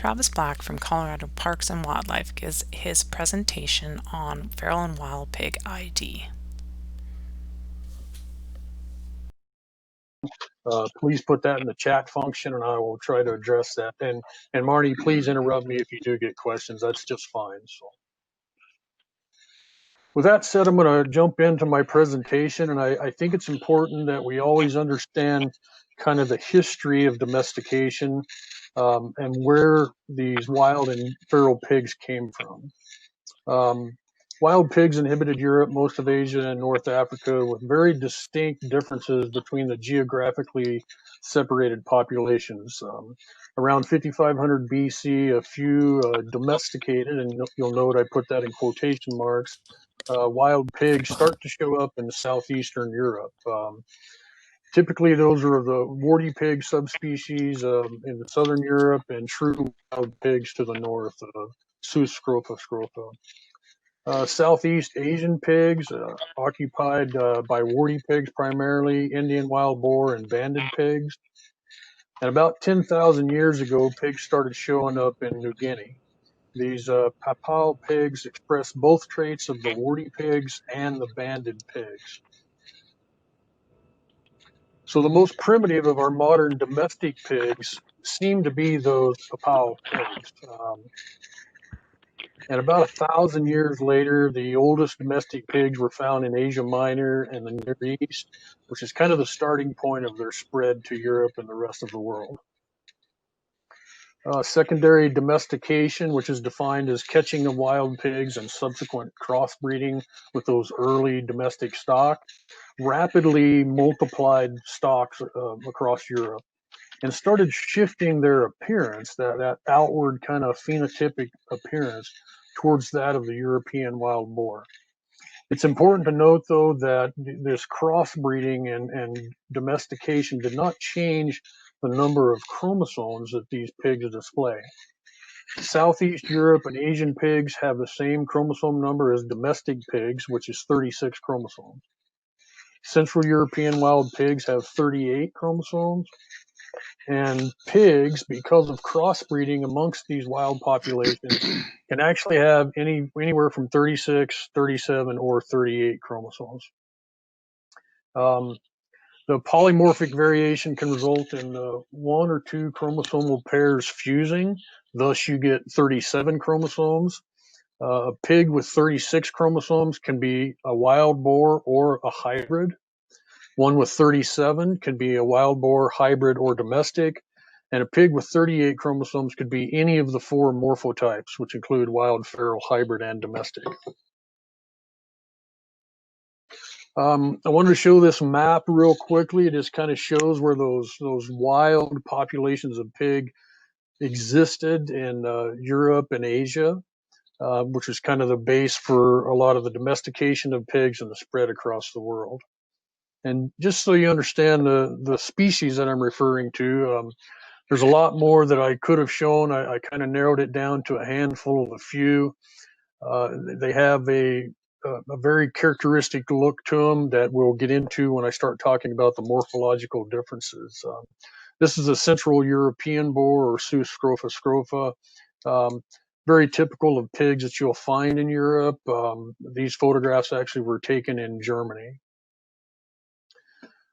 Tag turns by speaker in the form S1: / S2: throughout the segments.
S1: Travis Black from Colorado Parks and Wildlife gives his presentation on feral and wild pig ID.
S2: Please put that in the chat function and I will try to address that. And Marty, please interrupt me if you do get questions. That's just fine. So with that said, I'm going to jump into my presentation, and I think it's important that we always understand kind of the history of domestication and where these wild and feral pigs came from. Wild pigs inhabited Europe, most of Asia, and North Africa with very distinct differences between the geographically separated populations. Around 5500 BC, a few domesticated, and you'll note I put that in quotation marks, wild pigs start to show up in southeastern Europe. Typically, those are the warty pig subspecies in southern Europe and true wild pigs to the north, Sus scrofa scrofa. Southeast Asian pigs, occupied by warty pigs primarily, Indian wild boar, and banded pigs. And about 10,000 years ago, pigs started showing up in New Guinea. These papal pigs express both traits of the warty pigs and the banded pigs. So the most primitive of our modern domestic pigs seem to be those papal pigs. And about 1,000 years later, the oldest domestic pigs were found in Asia Minor and the Near East, which is kind of the starting point of their spread to Europe and the rest of the world. Secondary domestication, which is defined as catching of wild pigs and subsequent crossbreeding with those early domestic stock, rapidly multiplied stocks across Europe and started shifting their appearance, that outward kind of phenotypic appearance, towards that of the European wild boar. It's important to note, though, that this crossbreeding and domestication did not change the number of chromosomes that these pigs display. Southeast Europe and Asian pigs have the same chromosome number as domestic pigs, which is 36 chromosomes. Central European wild pigs have 38 chromosomes. And pigs, because of crossbreeding amongst these wild populations, can actually have anywhere from 36, 37, or 38 chromosomes. The polymorphic variation can result in one or two chromosomal pairs fusing. Thus, you get 37 chromosomes. A pig with 36 chromosomes can be a wild boar or a hybrid. One with 37 can be a wild boar, hybrid, or domestic. And a pig with 38 chromosomes could be any of the four morphotypes, which include wild, feral, hybrid, and domestic. I wanted to show this map real quickly. It just kind of shows where those wild populations of pig existed in Europe and Asia, which is kind of the base for a lot of the domestication of pigs and the spread across the world. And just so you understand the species that I'm referring to, there's a lot more that I could have shown. I kind of narrowed it down to a handful of a few. They have a very characteristic look to them that we'll get into when I start talking about the morphological differences. This is a Central European boar, or Sus scrofa scrofa. Very typical of pigs that you'll find in Europe. These photographs actually were taken in Germany.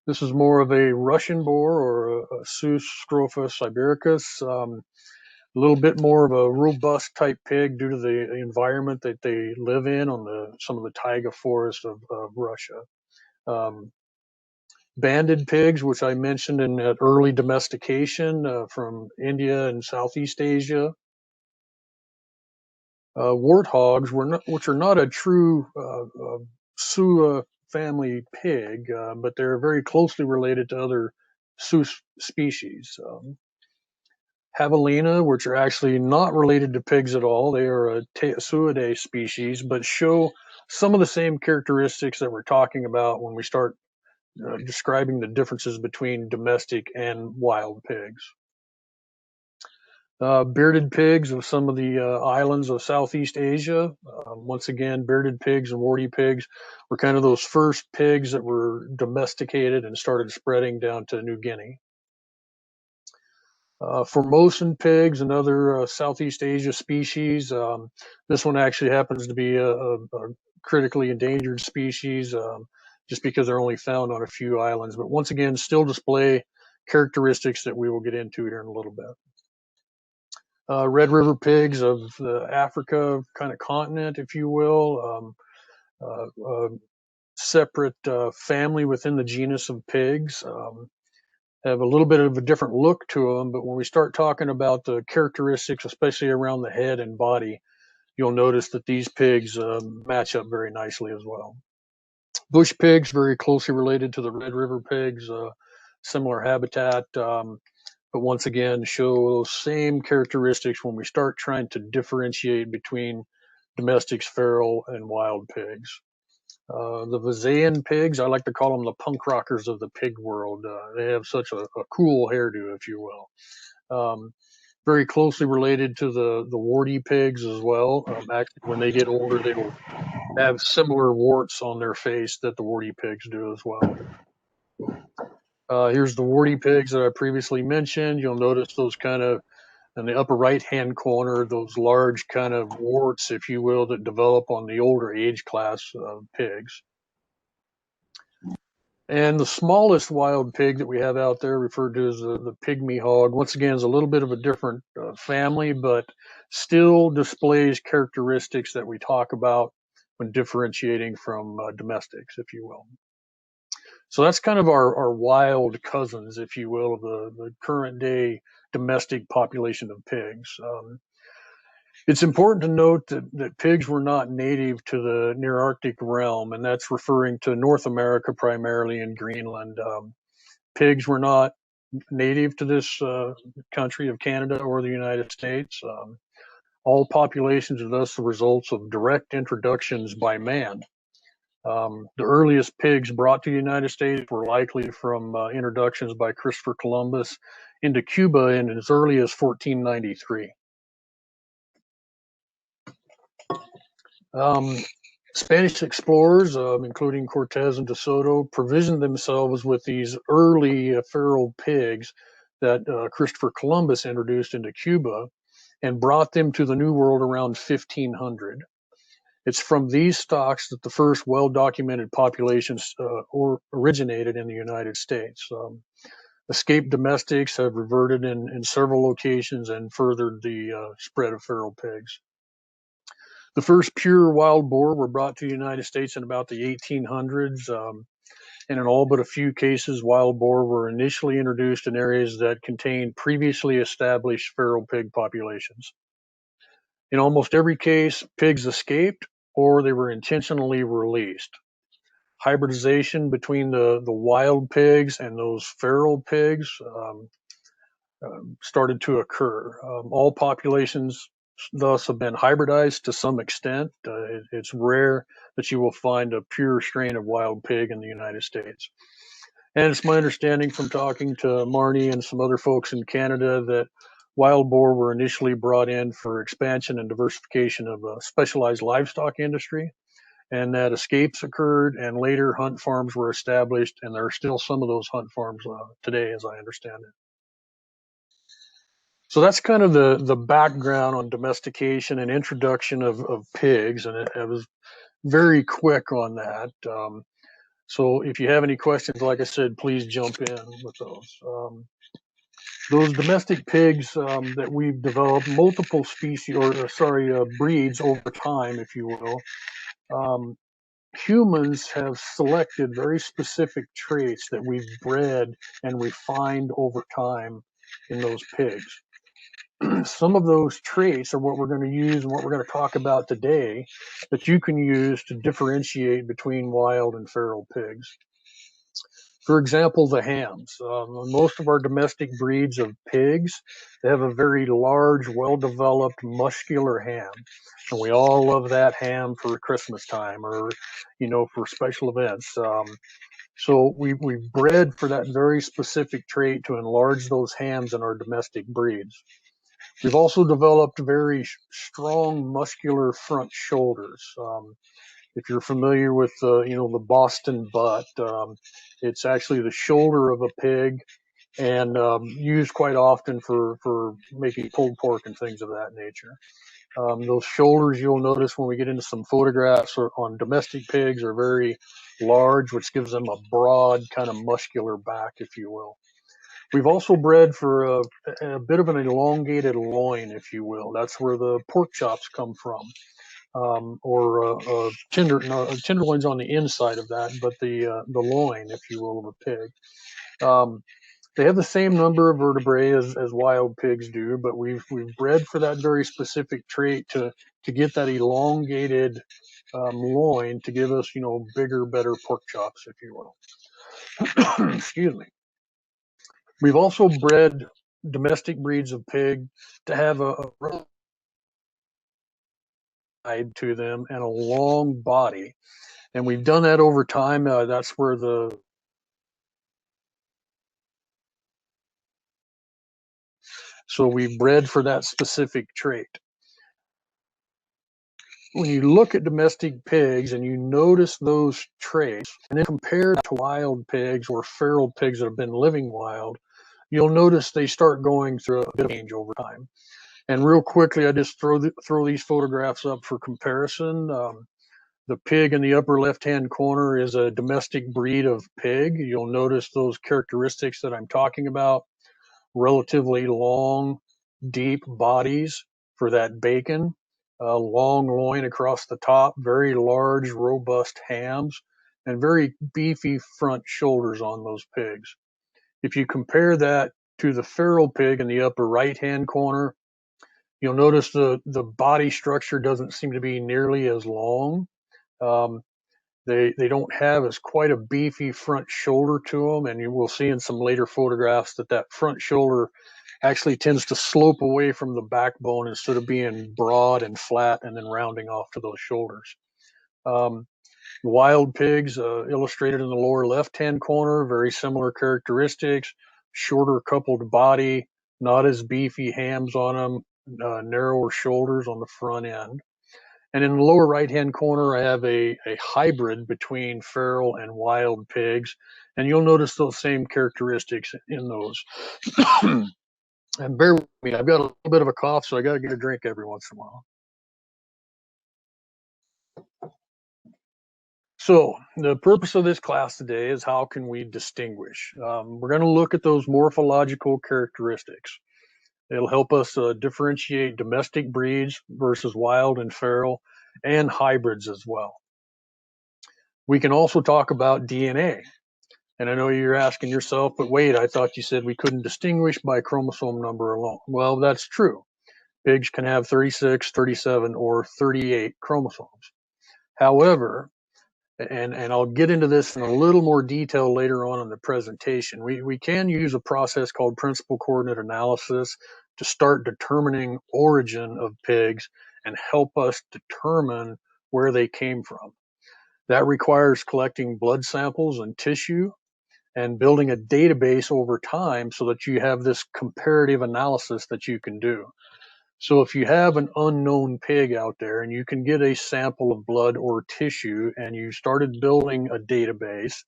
S2: This is more of a Russian boar, or a Sus scrofa sibericus. A little bit more of a robust type pig due to the environment that they live in on some of the taiga forests of Russia. Banded pigs, which I mentioned in that early domestication from India and Southeast Asia. Warthogs, which are not a true Sua family pig, but they're very closely related to other Sus species. Javelina, which are actually not related to pigs at all. They are a Suidae species, but show some of the same characteristics that we're talking about when we start describing the differences between domestic and wild pigs. Bearded pigs of some of the islands of Southeast Asia. Once again, bearded pigs and warty pigs were kind of those first pigs that were domesticated and started spreading down to New Guinea. Formosan pigs, another Southeast Asia species. This one actually happens to be a critically endangered species, just because they're only found on a few islands. But once again, still display characteristics that we will get into here in a little bit. Red River pigs of the Africa kind of continent, if you will. Separate family within the genus of pigs. Have a little bit of a different look to them, but when we start talking about the characteristics, especially around the head and body, you'll notice that these pigs match up very nicely as well. Bush pigs, very closely related to the Red River pigs, similar habitat, but once again, show those same characteristics when we start trying to differentiate between domestics, feral, and wild pigs. The Visayan pigs, I like to call them the punk rockers of the pig world. They have such a cool hairdo, if you will. Very closely related to the warty pigs as well. Actually, when they get older, they will have similar warts on their face that the warty pigs do as well. Here's the warty pigs that I previously mentioned. You'll notice those kind of in the upper right hand corner, those large kind of warts, if you will, that develop on the older age class of pigs. And the smallest wild pig that we have out there, referred to as the pygmy hog, once again is a little bit of a different family, but still displays characteristics that we talk about when differentiating from domestics, if you will. So that's kind of our wild cousins, if you will, of the current day domestic population of pigs. It's important to note that pigs were not native to the near Arctic realm, and that's referring to North America primarily and Greenland. Pigs were not native to this country of Canada or the United States. All populations are thus the results of direct introductions by man. The earliest pigs brought to the United States were likely from introductions by Christopher Columbus into Cuba in as early as 1493. Spanish explorers, including Cortez and De Soto, provisioned themselves with these early feral pigs that Christopher Columbus introduced into Cuba and brought them to the New World around 1500. It's from these stocks that the first well-documented populations originated in the United States. Escaped domestics have reverted in several locations and furthered the spread of feral pigs. The first pure wild boar were brought to the United States in about the 1800s. And in all but a few cases, wild boar were initially introduced in areas that contained previously established feral pig populations. In almost every case, pigs escaped or they were intentionally released. Hybridization between the wild pigs and those feral pigs started to occur. All populations thus have been hybridized to some extent. It's rare that you will find a pure strain of wild pig in the United States. And it's my understanding from talking to Marnie and some other folks in Canada that wild boar were initially brought in for expansion and diversification of a specialized livestock industry, and that escapes occurred and later hunt farms were established, and there are still some of those hunt farms today, as I understand it. So that's kind of the background on domestication and introduction of pigs, and it was very quick on that. So if you have any questions, like I said, please jump in with those. Those domestic pigs that we've developed, multiple species, breeds over time, if you will. Humans have selected very specific traits that we've bred and refined over time in those pigs. Some of those traits are what we're going to use and what we're going to talk about today that you can use to differentiate between wild and feral pigs. For example, the hams. Most of our domestic breeds of pigs, they have a very large, well-developed, muscular ham. And we all love that ham for Christmas time or, for special events. So we've bred for that very specific trait to enlarge those hams in our domestic breeds. We've also developed very strong muscular front shoulders. If you're familiar with the Boston butt, it's actually the shoulder of a pig and used quite often for making pulled pork and things of that nature. Those shoulders, you'll notice when we get into some photographs on domestic pigs, are very large, which gives them a broad kind of muscular back, if you will. We've also bred for a bit of an elongated loin, if you will. That's where the pork chops come from, or tenderloin's on the inside of that, but the loin, if you will, of a pig. They have the same number of vertebrae as wild pigs do, but we've bred for that very specific trait to get that elongated loin to give us, bigger, better pork chops, if you will. Excuse me. We've also bred domestic breeds of pig to have a side to them and a long body, and we've done that over time. That's where so we bred for that specific trait. When you look at domestic pigs and you notice those traits, and then compare to wild pigs or feral pigs that have been living wild, you'll notice they start going through a bit of change over time. And real quickly, I just throw these photographs up for comparison. The pig in the upper left-hand corner is a domestic breed of pig. You'll notice those characteristics that I'm talking about: relatively long, deep bodies for that bacon, long loin across the top, very large, robust hams, and very beefy front shoulders on those pigs. If you compare that to the feral pig in the upper right-hand corner, you'll notice the body structure doesn't seem to be nearly as long. Um, they don't have as quite a beefy front shoulder to them, and you will see in some later photographs that front shoulder actually tends to slope away from the backbone instead of being broad and flat and then rounding off to those shoulders. Um, Wild pigs, illustrated in the lower left-hand corner, very similar characteristics: shorter coupled body, not as beefy hams on them, narrower shoulders on the front end. And in the lower right-hand corner, I have a hybrid between feral and wild pigs, and you'll notice those same characteristics in those. And bear with me, I've got a little bit of a cough, so I got to get a drink every once in a while. So the purpose of this class today is how can we distinguish? We're going to look at those morphological characteristics. It'll help us differentiate domestic breeds versus wild and feral, and hybrids as well. We can also talk about DNA. And I know you're asking yourself, but wait, I thought you said we couldn't distinguish by chromosome number alone. Well, that's true. Pigs can have 36, 37, or 38 chromosomes. However, and I'll get into this in a little more detail later on in the presentation, we can use a process called principal coordinate analysis to start determining origin of pigs and help us determine where they came from. That requires collecting blood samples and tissue and building a database over time so that you have this comparative analysis that you can do. So if you have an unknown pig out there and you can get a sample of blood or tissue and you started building a database,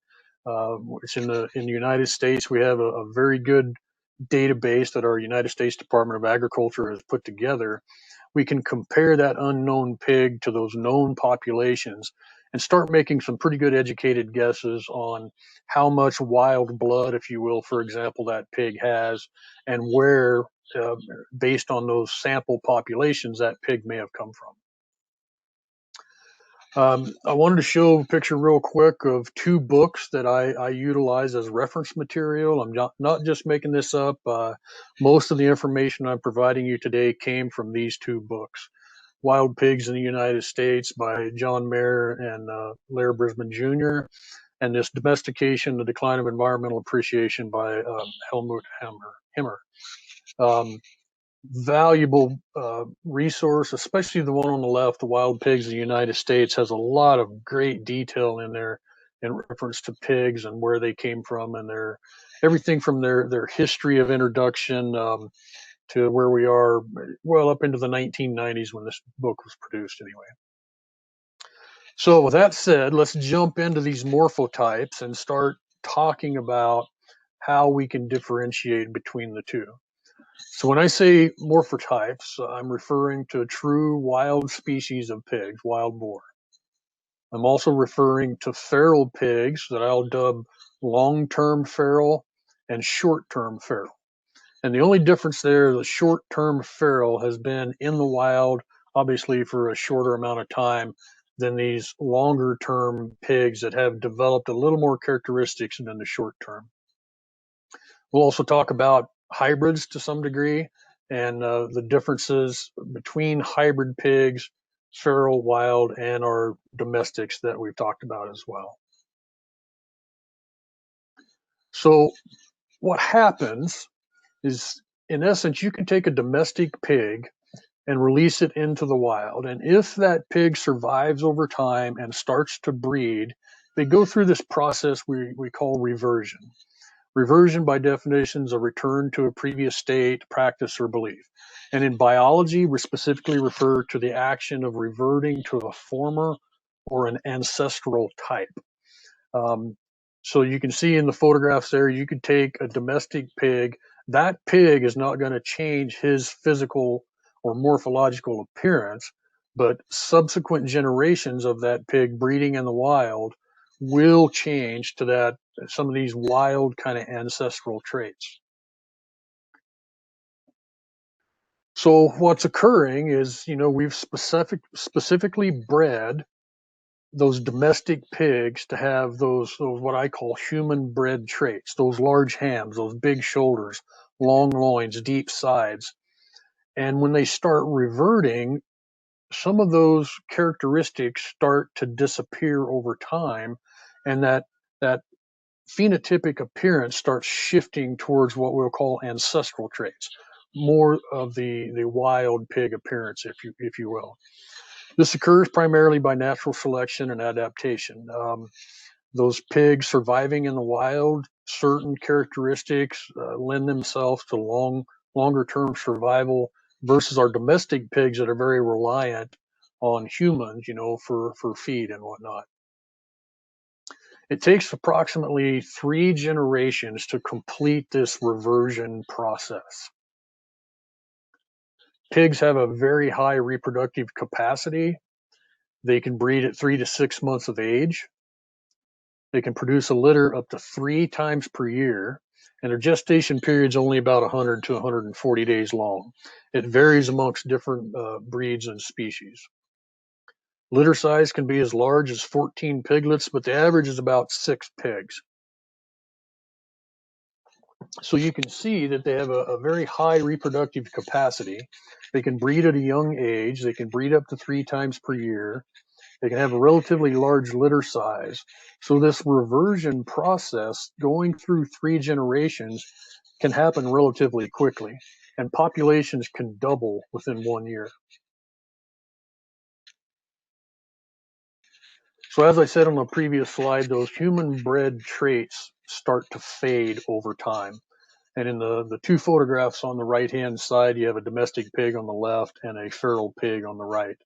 S2: which in the United States, we have a very good database that our United States Department of Agriculture has put together. We can compare that unknown pig to those known populations and start making some pretty good educated guesses on how much wild blood, if you will, for example, that pig has, and where, uh, based on those sample populations, that pig may have come from. I wanted to show a picture real quick of two books that I utilize as reference material. I'm not just making this up. Most of the information I'm providing you today came from these two books: Wild Pigs in the United States by John Mayer and Larry Brisbane Jr., and this Domestication, The Decline of Environmental Appreciation by Helmut Himmer. Um, Valuable resource, especially the one on the left, The Wild Pigs of the United States, has a lot of great detail in there in reference to pigs and where they came from and everything from their history of introduction, to where we are, well, up into the 1990s when this book was produced anyway. So with that said, let's jump into these morphotypes and start talking about how we can differentiate between the two. So when I say morphotypes, I'm referring to true wild species of pigs, wild boar. I'm also referring to feral pigs that I'll dub long-term feral and short-term feral. And the only difference there, the short-term feral has been in the wild, obviously for a shorter amount of time than these longer-term pigs that have developed a little more characteristics than the short term. We'll also talk about hybrids to some degree and the differences between hybrid pigs, feral, wild, and our domestics that we've talked about as well. So what happens is, in essence, you can take a domestic pig and release it into the wild. And if that pig survives over time and starts to breed, they go through this process we call reversion. Reversion, by definition, is a return to a previous state, practice, or belief. And in biology, we specifically refer to the action of reverting to a former or an ancestral type. Um, so you can see in the photographs there, you could take a domestic pig. That pig is not going to change his physical or morphological appearance, but subsequent generations of that pig breeding in the wild will change to that some of these wild kind of ancestral traits. So what's occurring is, we've specifically bred those domestic pigs to have those what I call human bred traits, those large hams, those big shoulders, long loins, deep sides. And when they start reverting, some of those characteristics start to disappear over time, and that phenotypic appearance starts shifting towards what we'll call ancestral traits, more of the wild pig appearance, if you will. This occurs primarily by natural selection and adaptation. Those pigs surviving in the wild, certain characteristics lend themselves to longer term survival versus our domestic pigs that are very reliant on humans, for feed and whatnot. It takes approximately 3 generations to complete this reversion process. Pigs have a very high reproductive capacity. They can breed at 3 to 6 months of age. They can produce a litter up to 3 times per year, and their gestation period is only about 100 to 140 days long. It varies amongst different breeds and species. Litter size can be as large as 14 piglets, but the average is about 6 pigs. So you can see that they have a very high reproductive capacity. They can breed at a young age. They can breed up to 3 times per year. They can have a relatively large litter size. So this reversion process, going through 3 generations, can happen relatively quickly, and populations can double within 1 year. So as I said on the previous slide, those human bred traits start to fade over time. And in the 2 photographs on the right-hand side, you have a domestic pig on the left and a feral pig on the right.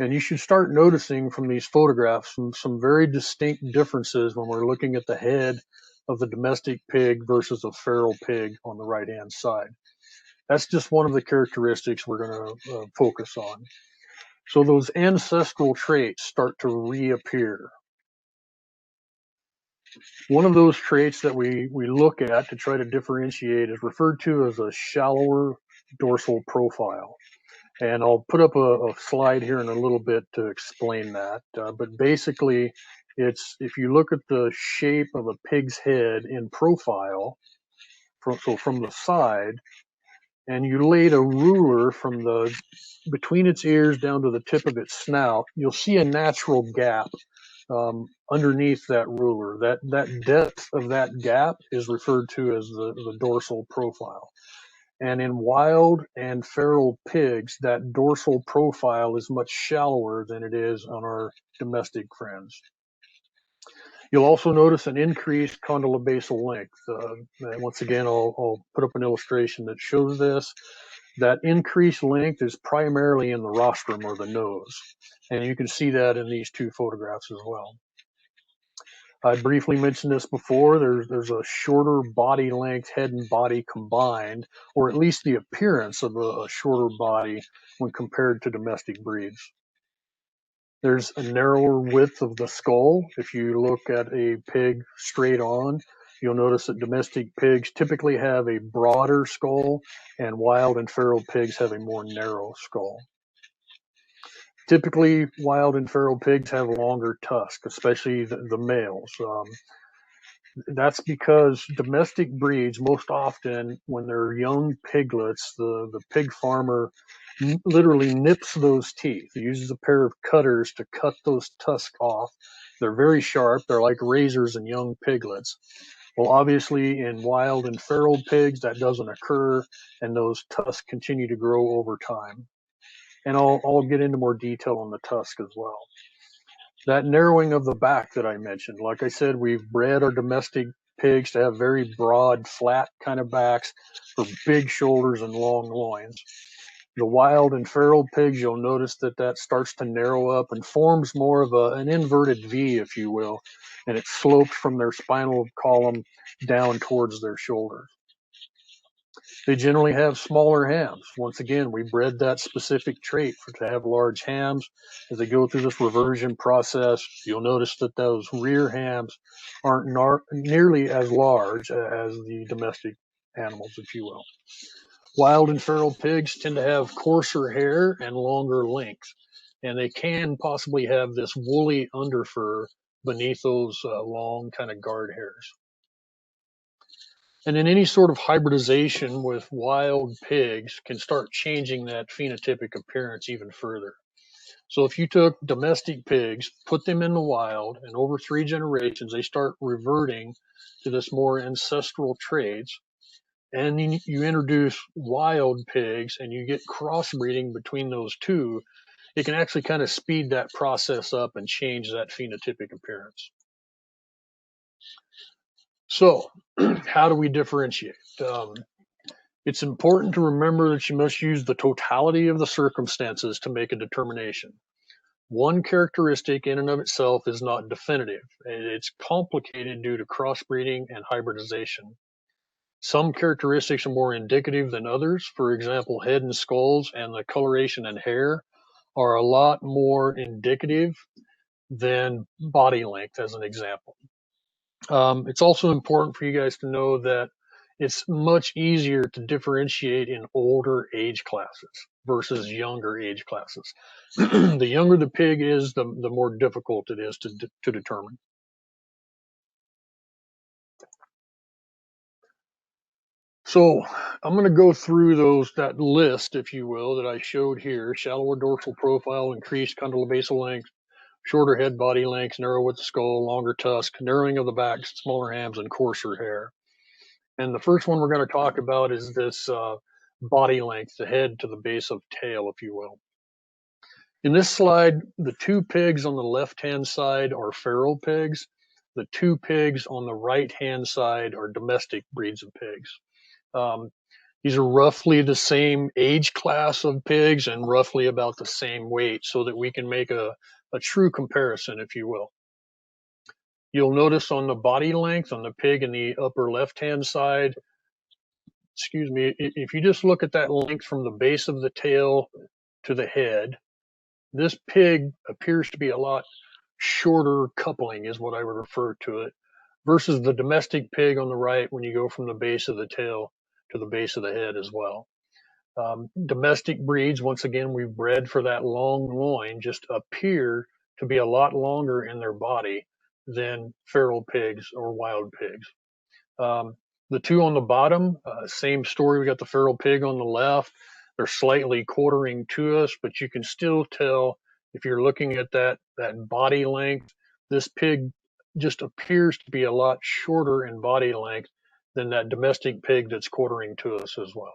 S2: And you should start noticing from these photographs some very distinct differences when we're looking at the head of the domestic pig versus a feral pig on the right-hand side. That's just one of the characteristics we're going to focus on. So those ancestral traits start to reappear. One of those traits that we look at to try to differentiate is referred to as a shallower dorsal profile. And I'll put up a slide here in a little bit to explain that. But basically, it's if you look at the shape of a pig's head in profile, from the side, and you laid a ruler from the between its ears down to the tip of its snout, you'll see a natural gap underneath that ruler. That depth of that gap is referred to as the dorsal profile. And in wild and feral pigs, that dorsal profile is much shallower than it is on our domestic friends. You'll also notice an increased condylobasal length. And once again, I'll put up an illustration that shows this. That increased length is primarily in the rostrum or the nose. And you can see that in these 2 photographs as well. I briefly mentioned this before. There's a shorter body length, head and body combined, or at least the appearance of a shorter body when compared to domestic breeds. There's a narrower width of the skull. If you look at a pig straight on, you'll notice that domestic pigs typically have a broader skull, and wild and feral pigs have a more narrow skull. Typically, wild and feral pigs have longer tusks, especially the males. That's because domestic breeds, most often when they're young piglets, the pig farmer literally nips those teeth. He uses a pair of cutters to cut those tusks off. They're very sharp. They're like razors in young piglets. Well, obviously, in wild and feral pigs, that doesn't occur, and those tusks continue to grow over time. And I'll get into more detail on the tusk as well. That narrowing of the back that I mentioned, like I said, we've bred our domestic pigs to have very broad, flat kind of backs for big shoulders and long loins. The wild and feral pigs, you'll notice that starts to narrow up and forms more of an inverted V, if you will, and it slopes from their spinal column down towards their shoulders. They generally have smaller hams. Once again, we bred that specific trait to have large hams. As they go through this reversion process, you'll notice that those rear hams aren't nearly as large as the domestic animals, if you will. Wild and feral pigs tend to have coarser hair and longer length, and they can possibly have this woolly underfur beneath those long kind of guard hairs. And then any sort of hybridization with wild pigs can start changing that phenotypic appearance even further. So if you took domestic pigs, put them in the wild, and over 3 generations, they start reverting to this more ancestral traits. And then you introduce wild pigs and you get crossbreeding between those two, it can actually kind of speed that process up and change that phenotypic appearance. So, how do we differentiate? It's important to remember that you must use the totality of the circumstances to make a determination. One characteristic in and of itself is not definitive. It's complicated due to crossbreeding and hybridization. Some characteristics are more indicative than others. For example, head and skulls and the coloration and hair are a lot more indicative than body length, as an example. It's also important for you guys to know that it's much easier to differentiate in older age classes versus younger age classes. The younger the pig is, the more difficult it is to determine. So I'm going to go through that list, if you will, that I showed here: shallower dorsal profile, increased condylovasal length, shorter head body length, narrow with the skull, longer tusk, narrowing of the back, smaller hams, and coarser hair. And the first one we're going to talk about is this body length, the head to the base of tail, if you will. In this slide, the 2 pigs on the left-hand side are feral pigs. The 2 pigs on the right-hand side are domestic breeds of pigs. These are roughly the same age class of pigs and roughly about the same weight, so that we can make a true comparison, if you will. You'll notice on the body length on the pig in the upper left-hand side, if you just look at that length from the base of the tail to the head, this pig appears to be a lot shorter coupling, is what I would refer to it, versus the domestic pig on the right when you go from the base of the tail to the base of the head as well. Domestic breeds, once again, we've bred for that long loin, just appear to be a lot longer in their body than feral pigs or wild pigs. The 2 on the bottom, same story. We got the feral pig on the left. They're slightly quartering to us, but you can still tell if you're looking at that body length, this pig just appears to be a lot shorter in body length than that domestic pig that's quartering to us as well.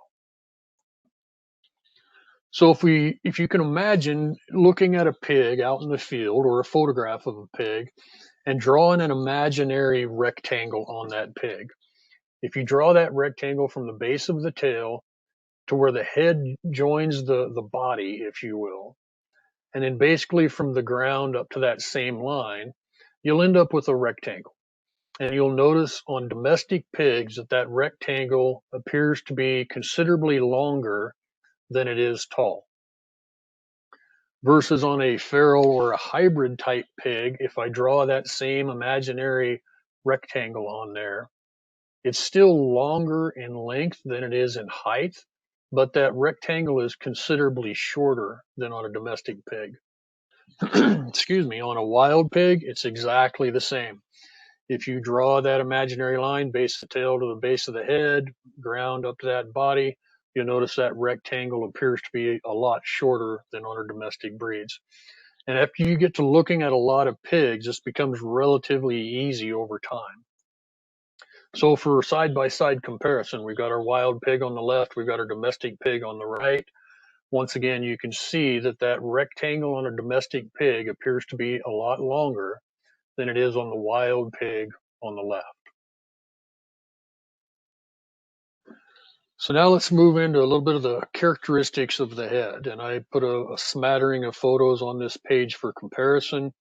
S2: So if you can imagine looking at a pig out in the field or a photograph of a pig and drawing an imaginary rectangle on that pig. If you draw that rectangle from the base of the tail to where the head joins the body, if you will, and then basically from the ground up to that same line, you'll end up with a rectangle. And you'll notice on domestic pigs that that rectangle appears to be considerably longer than it is tall. Versus on a feral or a hybrid type pig, if I draw that same imaginary rectangle on there, it's still longer in length than it is in height, but that rectangle is considerably shorter than on a domestic pig. Excuse me, on a wild pig, it's exactly the same. If you draw that imaginary line, base of the tail to the base of the head, ground up to that body, you'll notice that rectangle appears to be a lot shorter than on our domestic breeds. And after you get to looking at a lot of pigs, this becomes relatively easy over time. So for side by side comparison, we've got our wild pig on the left, we've got our domestic pig on the right. Once again, you can see that that rectangle on a domestic pig appears to be a lot longer than it is on the wild pig on the left. So now let's move into a little bit of the characteristics of the head. And I put a smattering of photos on this page for comparison.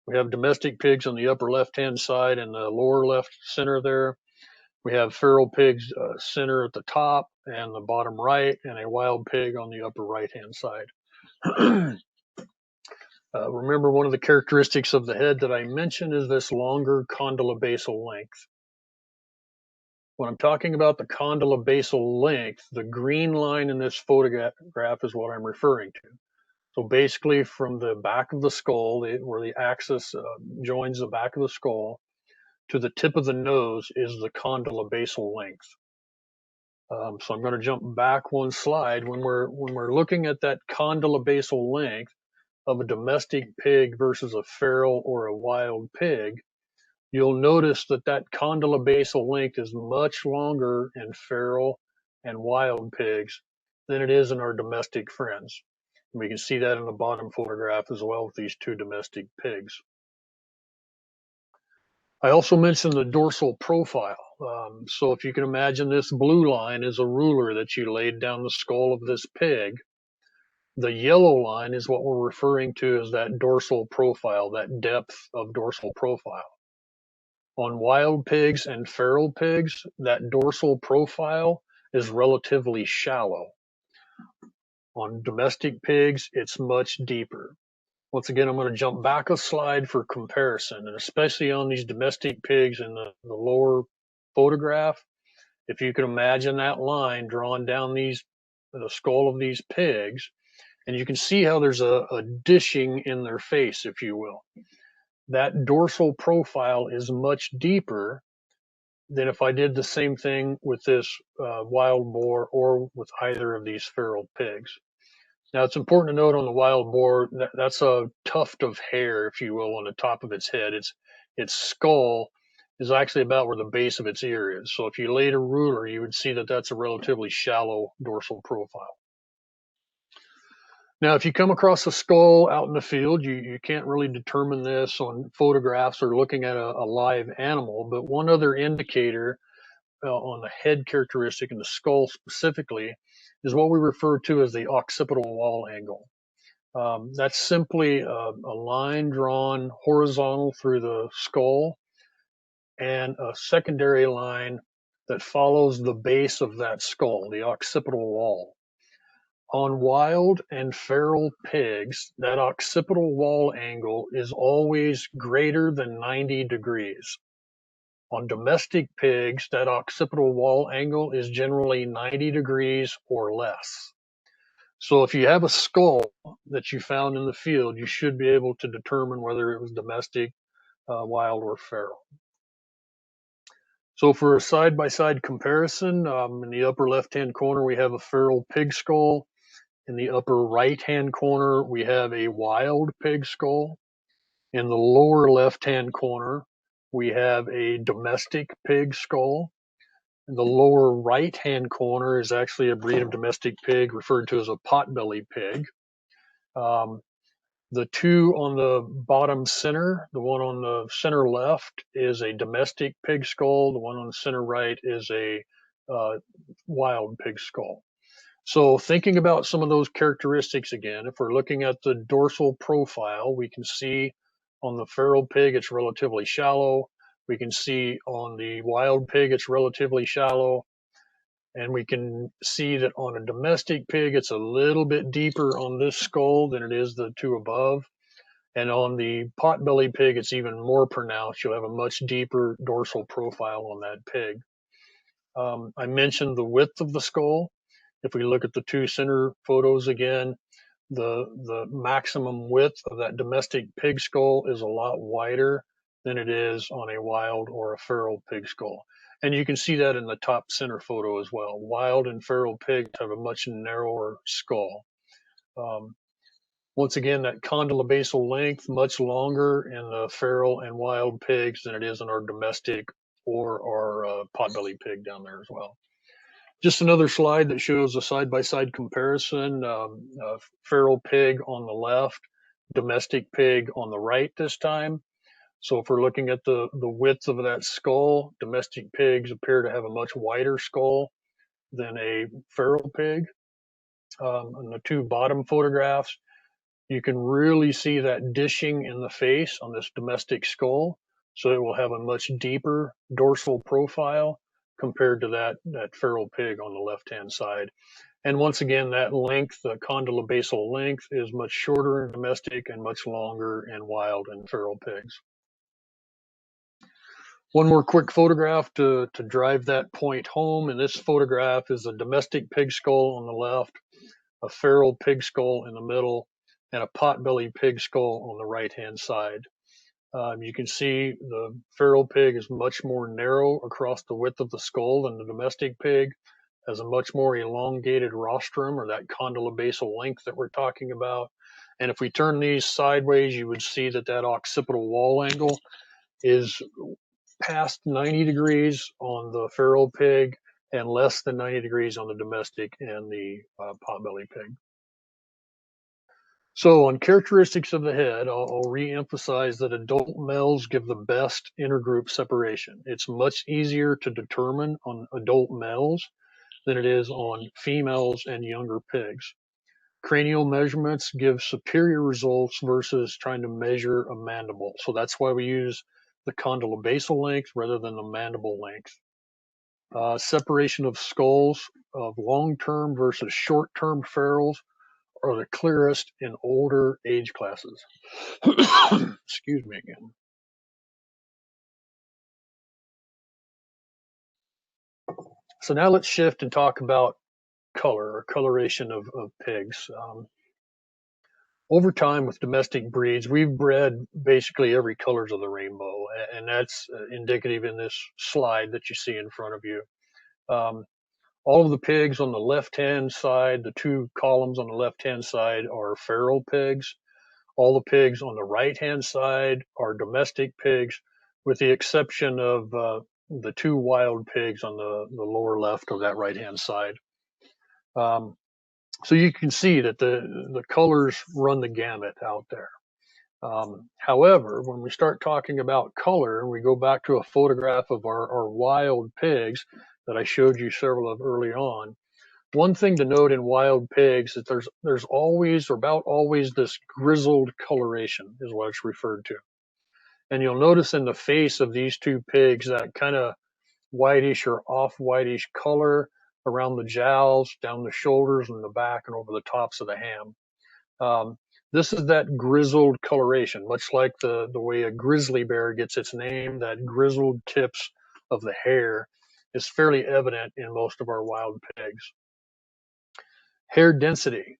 S2: We have domestic pigs on the upper left-hand side and the lower left center there. We have feral pigs center at the top and the bottom right, and a wild pig on the upper right-hand side. Remember, one of the characteristics of the head that I mentioned is this longer condylobasal length. When I'm talking about the condylobasal length, the green line in this photograph is what I'm referring to. So basically from the back of the skull, where the axis joins the back of the skull, to the tip of the nose is the condylobasal length. So I'm going to jump back one slide. When we're looking at that condylobasal length of a domestic pig versus a feral or a wild pig, you'll notice that that condylobasal length is much longer in feral and wild pigs than it is in our domestic friends. And we can see that in the bottom photograph as well with these two domestic pigs. I also mentioned the dorsal profile. So if you can imagine this blue line is a ruler that you laid down the skull of this pig, the yellow line is what we're referring to as that dorsal profile, that depth of dorsal profile. On wild pigs and feral pigs, that dorsal profile is relatively shallow. On domestic pigs, it's much deeper. Once again, I'm going to jump back a slide for comparison, and especially on these domestic pigs in the lower photograph, if you can imagine that line drawn down the skull of these pigs, and you can see how there's a dishing in their face, if you will. That dorsal profile is much deeper than if I did the same thing with this wild boar or with either of these feral pigs. Now, it's important to note on the wild boar that's a tuft of hair, if you will, on the top of its head. Its skull is actually about where the base of its ear is. So if you laid a ruler, you would see that that's a relatively shallow dorsal profile. Now, if you come across a skull out in the field, you can't really determine this on photographs or looking at a live animal, but one other indicator on the head characteristic and the skull specifically is what we refer to as the occipital wall angle. That's simply a line drawn horizontal through the skull and a secondary line that follows the base of that skull, the occipital wall. On wild and feral pigs, that occipital wall angle is always greater than 90 degrees. On domestic pigs, that occipital wall angle is generally 90 degrees or less. So if you have a skull that you found in the field, you should be able to determine whether it was domestic, wild, or feral. So for a side-by-side comparison, in the upper left-hand corner, we have a feral pig skull. In the upper right-hand corner, we have a wild pig skull. In the lower left-hand corner, we have a domestic pig skull. In the lower right-hand corner is actually a breed of domestic pig referred to as a potbelly pig. The two on the bottom center, the one on the center left is a domestic pig skull. The one on the center right is a wild pig skull. So thinking about some of those characteristics again, if we're looking at the dorsal profile, we can see on the feral pig, it's relatively shallow. We can see on the wild pig it's relatively shallow, and we can see that on a domestic pig it's a little bit deeper on this skull than it is the two above. And on the potbelly pig, it's even more pronounced. You'll have a much deeper dorsal profile on that pig. I mentioned the width of the skull. If we look at the two center photos again, the maximum width of that domestic pig skull is a lot wider than it is on a wild or a feral pig skull. And you can see that in the top center photo as well. Wild and feral pigs have a much narrower skull. Um, Once again, that condylobasal length much longer in the feral and wild pigs than it is in our domestic or our potbelly pig down there as well. Just another slide that shows a side-by-side comparison. Feral pig on the left, domestic pig on the right this time. So if we're looking at the width of that skull, domestic pigs appear to have a much wider skull than a feral pig. In the two bottom photographs, you can really see that dishing in the face on this domestic skull. So it will have a much deeper dorsal profile compared to that feral pig on the left-hand side. And once again, that length, the condylobasal length, is much shorter in domestic and much longer in wild and feral pigs. One more quick photograph to drive that point home. And this photograph is a domestic pig skull on the left, a feral pig skull in the middle, and a potbelly pig skull on the right-hand side. You can see the feral pig is much more narrow across the width of the skull than the domestic pig, has a much more elongated rostrum, or that condylobasal length that we're talking about. And if we turn these sideways, you would see that that occipital wall angle is past 90 degrees on the feral pig and less than 90 degrees on the domestic and the potbelly pig. So on characteristics of the head, I'll re-emphasize that adult males give the best intergroup separation. It's much easier to determine on adult males than it is on females and younger pigs. Cranial measurements give superior results versus trying to measure a mandible. So that's why we use the condylobasal length rather than the mandible length. Separation of skulls of long-term versus short-term ferals are the clearest in older age classes. Excuse me again. So now let's shift and talk about color or coloration of pigs. Over time with domestic breeds, we've bred basically every colors of the rainbow, and that's indicative in this slide that you see in front of you. All of the pigs on the left-hand side, the two columns on the left-hand side are feral pigs. All the pigs on the right-hand side are domestic pigs, with the exception of the two wild pigs on the lower left of that right-hand side. So you can see that the colors run the gamut out there. However, when we start talking about color, and we go back to a photograph of our wild pigs that I showed you several of early on, one thing to note in wild pigs is there's always or about always this grizzled coloration is what it's referred to. And you'll notice in the face of these two pigs that kind of whitish or off whitish color around the jowls, down the shoulders and the back and over the tops of the ham. This is that grizzled coloration, much like the way a grizzly bear gets its name. That grizzled tips of the hair is fairly evident in most of our wild pigs. Hair density.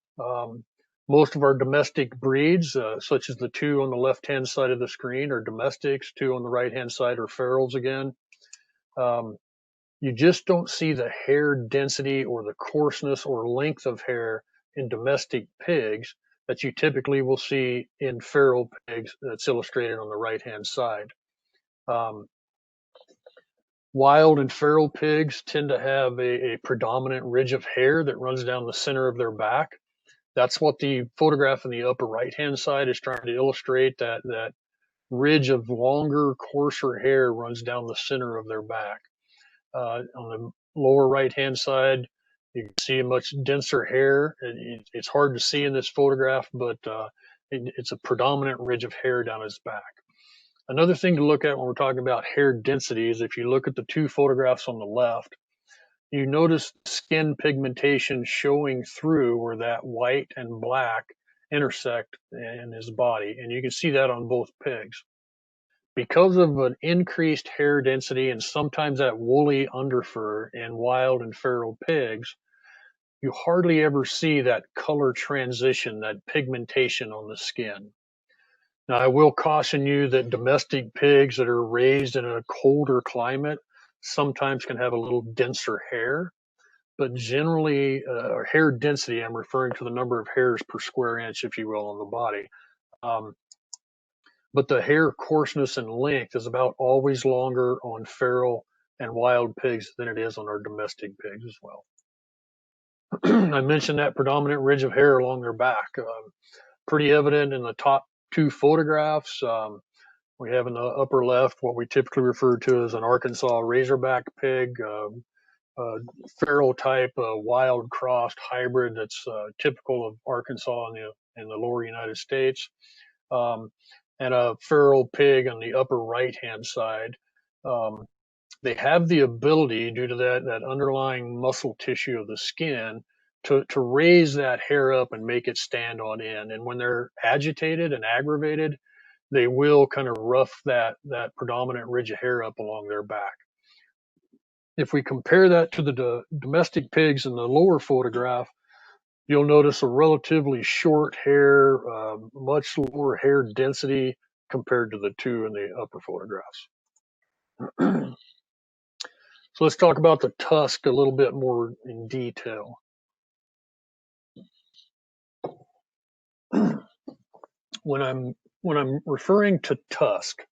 S2: Most of our domestic breeds, such as the two on the left-hand side of the screen, are domestics. Two on the right-hand side are ferals again. You just don't see the hair density or the coarseness or length of hair in domestic pigs that you typically will see in feral pigs. That's illustrated on the right-hand side. Wild and feral pigs tend to have a predominant ridge of hair that runs down the center of their back. That's what the photograph in the upper right-hand side is trying to illustrate, that ridge of longer, coarser hair runs down the center of their back. On the lower right-hand side, you can see a much denser hair. It's hard to see in this photograph, but it's a predominant ridge of hair down his back. Another thing to look at when we're talking about hair density is if you look at the two photographs on the left, you notice skin pigmentation showing through where that white and black intersect in his body. And you can see that on both pigs. Because of an increased hair density and sometimes that woolly underfur in wild and feral pigs, you hardly ever see that color transition, that pigmentation on the skin. Now, I will caution you that domestic pigs that are raised in a colder climate sometimes can have a little denser hair, but generally, hair density, I'm referring to the number of hairs per square inch, if you will, on the body. Um, but the hair coarseness and length is about always longer on feral and wild pigs than it is on our domestic pigs as well. I mentioned that predominant ridge of hair along their back, pretty evident in the top two photographs. We have in the upper left what we typically refer to as an Arkansas Razorback pig, feral type, wild crossed hybrid that's typical of Arkansas in the lower United States, and a feral pig on the upper right hand side. Um, they have the ability, due to that underlying muscle tissue of the skin, to raise that hair up and make it stand on end. And when they're agitated and aggravated, they will kind of rough that predominant ridge of hair up along their back. If we compare that to the domestic pigs in the lower photograph, you'll notice a relatively short hair, much lower hair density compared to the two in the upper photographs. So let's talk about the tusk a little bit more in detail. When I'm referring to tusk,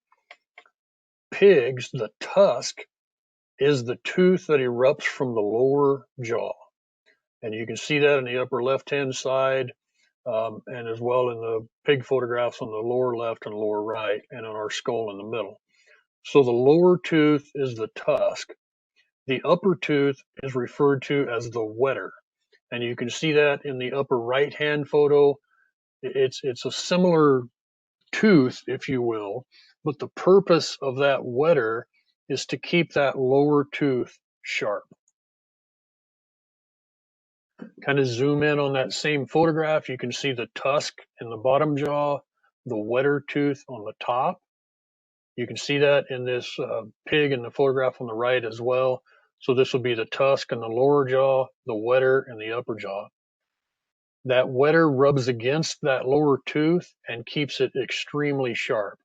S2: pigs, the tusk is the tooth that erupts from the lower jaw. And you can see that in the upper left-hand side, and as well in the pig photographs on the lower left and lower right, and on our skull in the middle. So the lower tooth is the tusk. The upper tooth is referred to as the wether. And you can see that in the upper right-hand photo. It's a similar tooth, if you will, but the purpose of that wether is to keep that lower tooth sharp. Kind of zoom in on that same photograph, you can see the tusk in the bottom jaw, the wether tooth on the top. You can see that in this pig in the photograph on the right as well. So this will be the tusk in the lower jaw, the wether in the upper jaw. That wether rubs against that lower tooth and keeps it extremely sharp.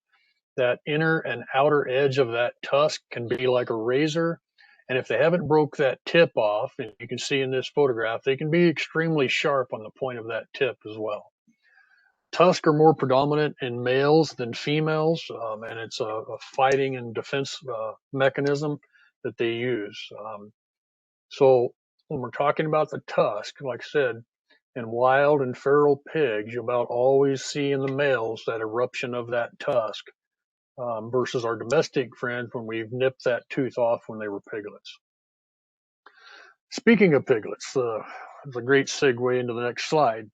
S2: That inner and outer edge of that tusk can be like a razor. And if they haven't broke that tip off, and you can see in this photograph, they can be extremely sharp on the point of that tip as well. Tusks are more predominant in males than females, and it's a fighting and defense mechanism that they use. So when we're talking about the tusk, like I said, in wild and feral pigs, you about always see in the males that eruption of that tusk, versus our domestic friends when we've nipped that tooth off when they were piglets. Speaking of piglets, it's a great segue into the next slide.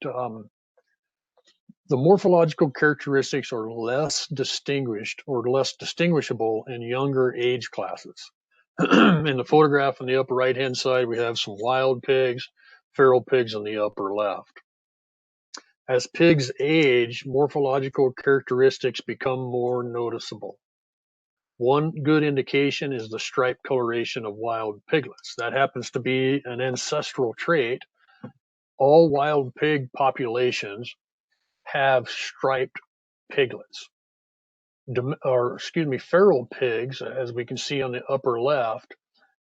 S2: The morphological characteristics are less distinguished or less distinguishable in younger age classes. In the photograph on the upper right hand side, we have some wild pigs, feral pigs on the upper left. As pigs age, morphological characteristics become more noticeable. One good indication is the stripe coloration of wild piglets. That happens to be an ancestral trait. All wild pig populations have striped piglets. Feral pigs, as we can see on the upper left,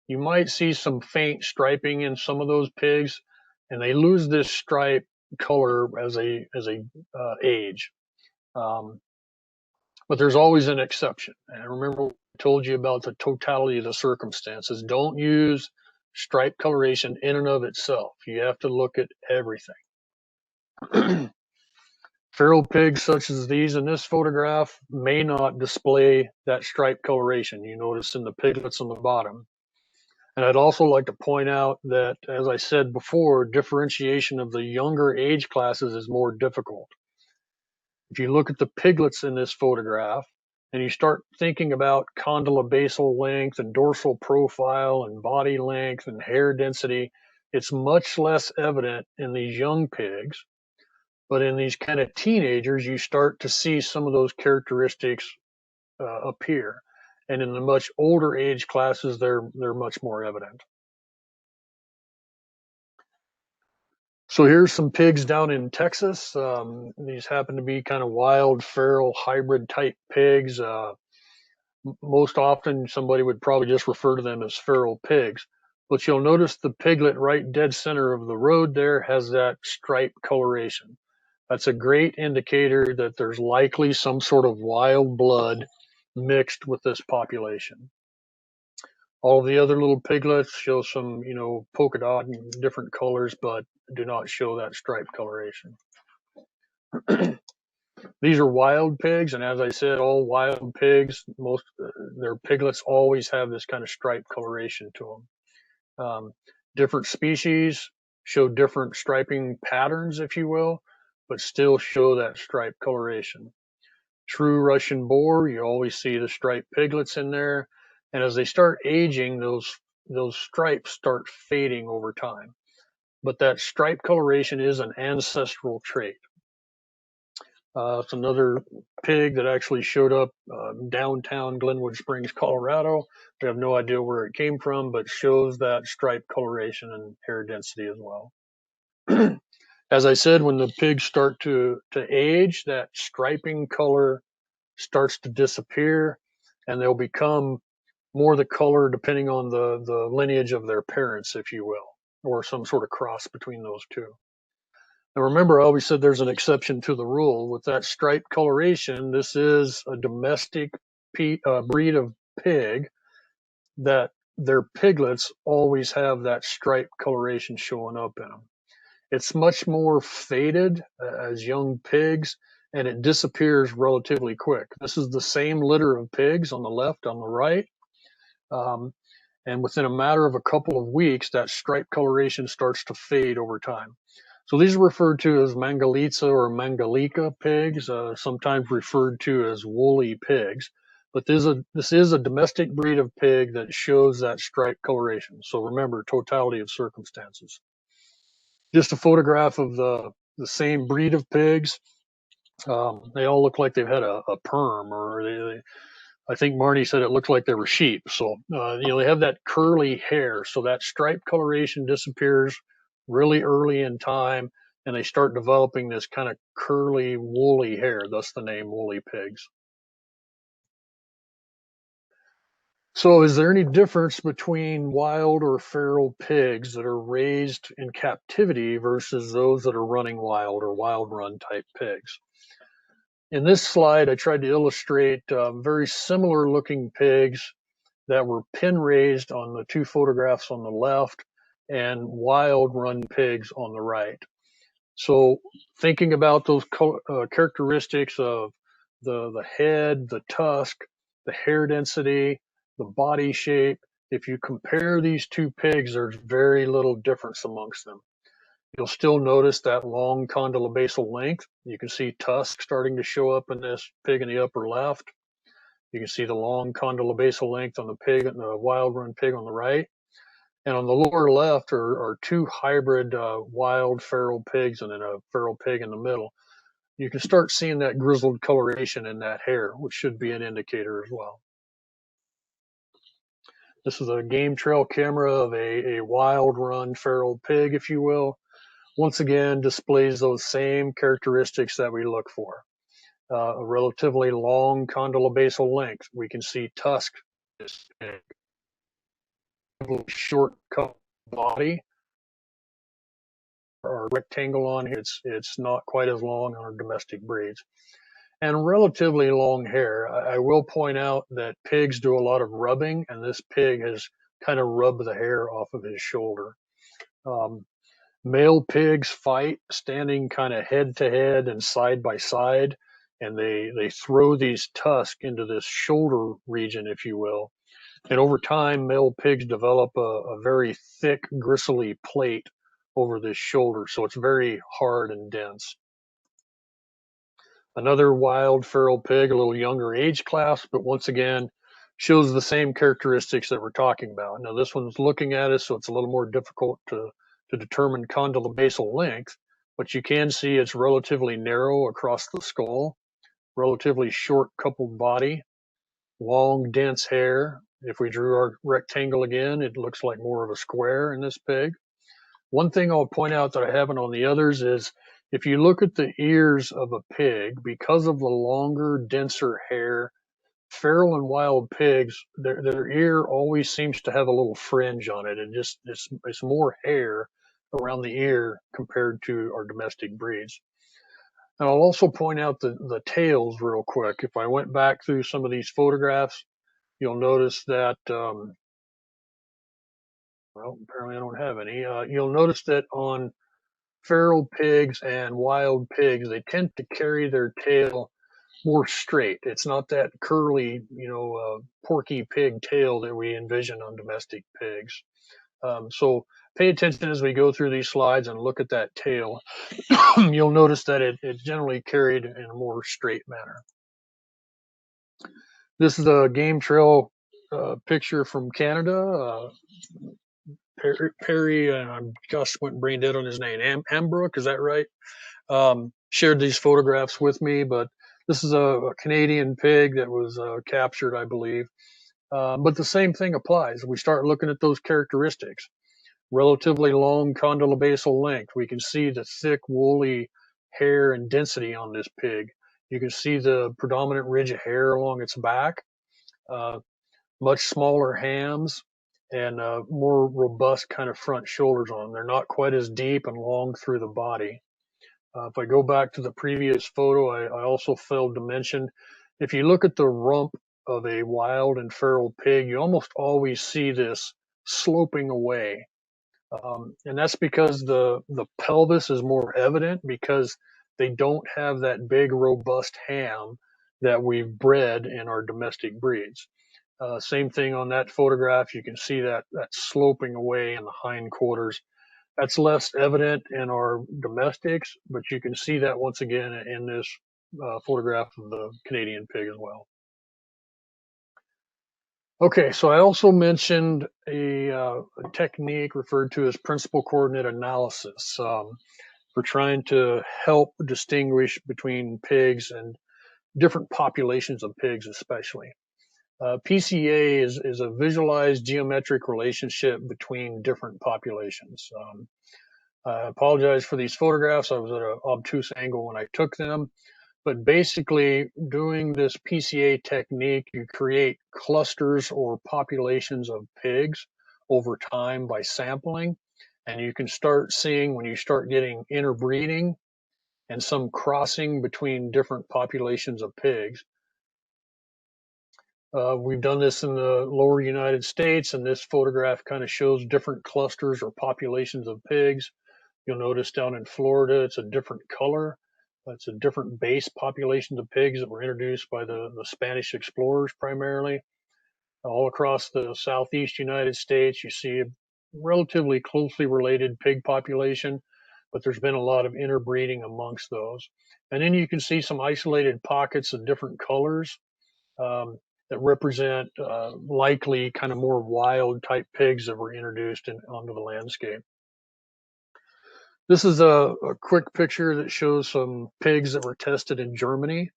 S2: you might see some faint striping in some of those pigs, and they lose this stripe color as they age. But there's always an exception. And remember, I told you about the totality of the circumstances. Don't use stripe coloration in and of itself. You have to look at everything. Feral pigs such as these in this photograph may not display that stripe coloration you notice in the piglets on the bottom. And I'd also like to point out that, as I said before, differentiation of the younger age classes is more difficult. If you look at the piglets in this photograph, and you start thinking about condylobasal length and dorsal profile and body length and hair density, it's much less evident in these young pigs. But in these kind of teenagers, you start to see some of those characteristics appear. And in the much older age classes, they're much more evident. So here's some pigs down in Texas. These happen to be kind of wild, feral, hybrid type pigs. Most often, somebody would probably just refer to them as feral pigs. But you'll notice the piglet right dead center of the road there has that stripe coloration. That's a great indicator that there's likely some sort of wild blood mixed with this population. All the other little piglets show some, polka dot and different colors, but do not show that stripe coloration. These are wild pigs, and as I said, all wild pigs, most their piglets always have this kind of stripe coloration to them. Different species show different striping patterns, if you will, but still show that stripe coloration. True Russian boar, you always see the striped piglets in there, and as they start aging, those stripes start fading over time. But that stripe coloration is an ancestral trait. It's another pig that actually showed up downtown Glenwood Springs, Colorado. We have no idea where it came from, but shows that stripe coloration and hair density as well. As I said, when the pigs start to age, that striping color starts to disappear, and they'll become more the color depending on the lineage of their parents, if you will, or some sort of cross between those two. Now remember, I always said there's an exception to the rule. With that striped coloration, this is a domestic breed of pig that their piglets always have that striped coloration showing up in them. It's much more faded as young pigs, and it disappears relatively quick. This is the same litter of pigs on the left, on the right. And within a matter of a couple of weeks, that stripe coloration starts to fade over time. So these are referred to as Mangalitsa or Mangalika pigs, sometimes referred to as woolly pigs. But this is a domestic breed of pig that shows that stripe coloration. So remember, totality of circumstances. Just a photograph of the same breed of pigs. They all look like they've had a perm, or I think Marnie said it looked like they were sheep. So, they have that curly hair. So that stripe coloration disappears really early in time, and they start developing this kind of curly, woolly hair, thus the name woolly pigs. So, is there any difference between wild or feral pigs that are raised in captivity versus those that are running wild or wild run type pigs? In this slide, I tried to illustrate very similar looking pigs that were pen raised on the two photographs on the left and wild run pigs on the right. So thinking about those characteristics of the head, the tusk, the hair density, the body shape, if you compare these two pigs, there's very little difference amongst them. You'll still notice that long condylobasal length. You can see tusk starting to show up in this pig in the upper left. You can see the long condylobasal length on the pig and the wild run pig on the right. And on the lower left are two hybrid wild feral pigs and then a feral pig in the middle. You can start seeing that grizzled coloration in that hair, which should be an indicator as well. This is a game trail camera of a wild run feral pig, if you will. Once again, displays those same characteristics that we look for. A relatively long condylobasal length. We can see tusk, this pig, short cut body, or rectangle on here. It's not quite as long on our domestic breeds. And relatively long hair. I will point out that pigs do a lot of rubbing, and this pig has kind of rubbed the hair off of his shoulder. Male pigs fight standing kind of head to head and side by side, and they throw these tusks into this shoulder region, if you will. And over time, male pigs develop a very thick, gristly plate over this shoulder, so it's very hard and dense. Another wild feral pig, a little younger age class, but once again, shows the same characteristics that we're talking about. Now, this one's looking at us, so it's a little more difficult to determine condylobasal length, but you can see it's relatively narrow across the skull, relatively short coupled body, long, dense hair. If we drew our rectangle again, it looks like more of a square in this pig. One thing I'll point out that I haven't on the others is if you look at the ears of a pig, because of the longer, denser hair, feral and wild pigs, their ear always seems to have a little fringe on it, and just it's more hair around the ear compared to our domestic breeds. And I'll also point out the tails real quick. If I went back through some of these photographs, you'll notice that, well, apparently I don't have any. You'll notice that on feral pigs and wild pigs, they tend to carry their tail more straight. It's not that curly, porky pig tail that we envision on domestic pigs. So pay attention as we go through these slides and look at that tail. You'll notice that it's generally carried in a more straight manner. This is a game trail picture from Canada. Perry, and I'm just went brain dead on his name. Ambrook, is that right? Shared these photographs with me, but this is a Canadian pig that was captured, I believe. But the same thing applies. We start looking at those characteristics. Relatively long condylobasal length. We can see the thick, woolly hair and density on this pig. You can see the predominant ridge of hair along its back. Uh, Much smaller hams and more robust kind of front shoulders on them. They're not quite as deep and long through the body. If I go back to the previous photo, I also failed to mention, if you look at the rump of a wild and feral pig, you almost always see this sloping away. And that's because the pelvis is more evident because they don't have that big, robust ham that we've bred in our domestic breeds. Same thing on that photograph. You can see that sloping away in the hindquarters. That's less evident in our domestics, but you can see that once again in this photograph of the Canadian pig as well. Okay, so I also mentioned a technique referred to as principal coordinate analysis for trying to help distinguish between pigs and different populations of pigs, especially. PCA is a visualized geometric relationship between different populations. I apologize for these photographs. I was at an obtuse angle when I took them. But basically, doing this PCA technique, you create clusters or populations of pigs over time by sampling. And you can start seeing when you start getting interbreeding and some crossing between different populations of pigs. We've done this in the lower United States, and this photograph kind of shows different clusters or populations of pigs. You'll notice down in Florida, it's a different color. It's a different base populations of pigs that were introduced by the Spanish explorers primarily. All across the southeast United States, you see a relatively closely related pig population, but there's been a lot of interbreeding amongst those. And then you can see some isolated pockets of different colors um, that represent likely kind of more wild type pigs that were introduced onto the landscape. This is a quick picture that shows some pigs that were tested in Germany.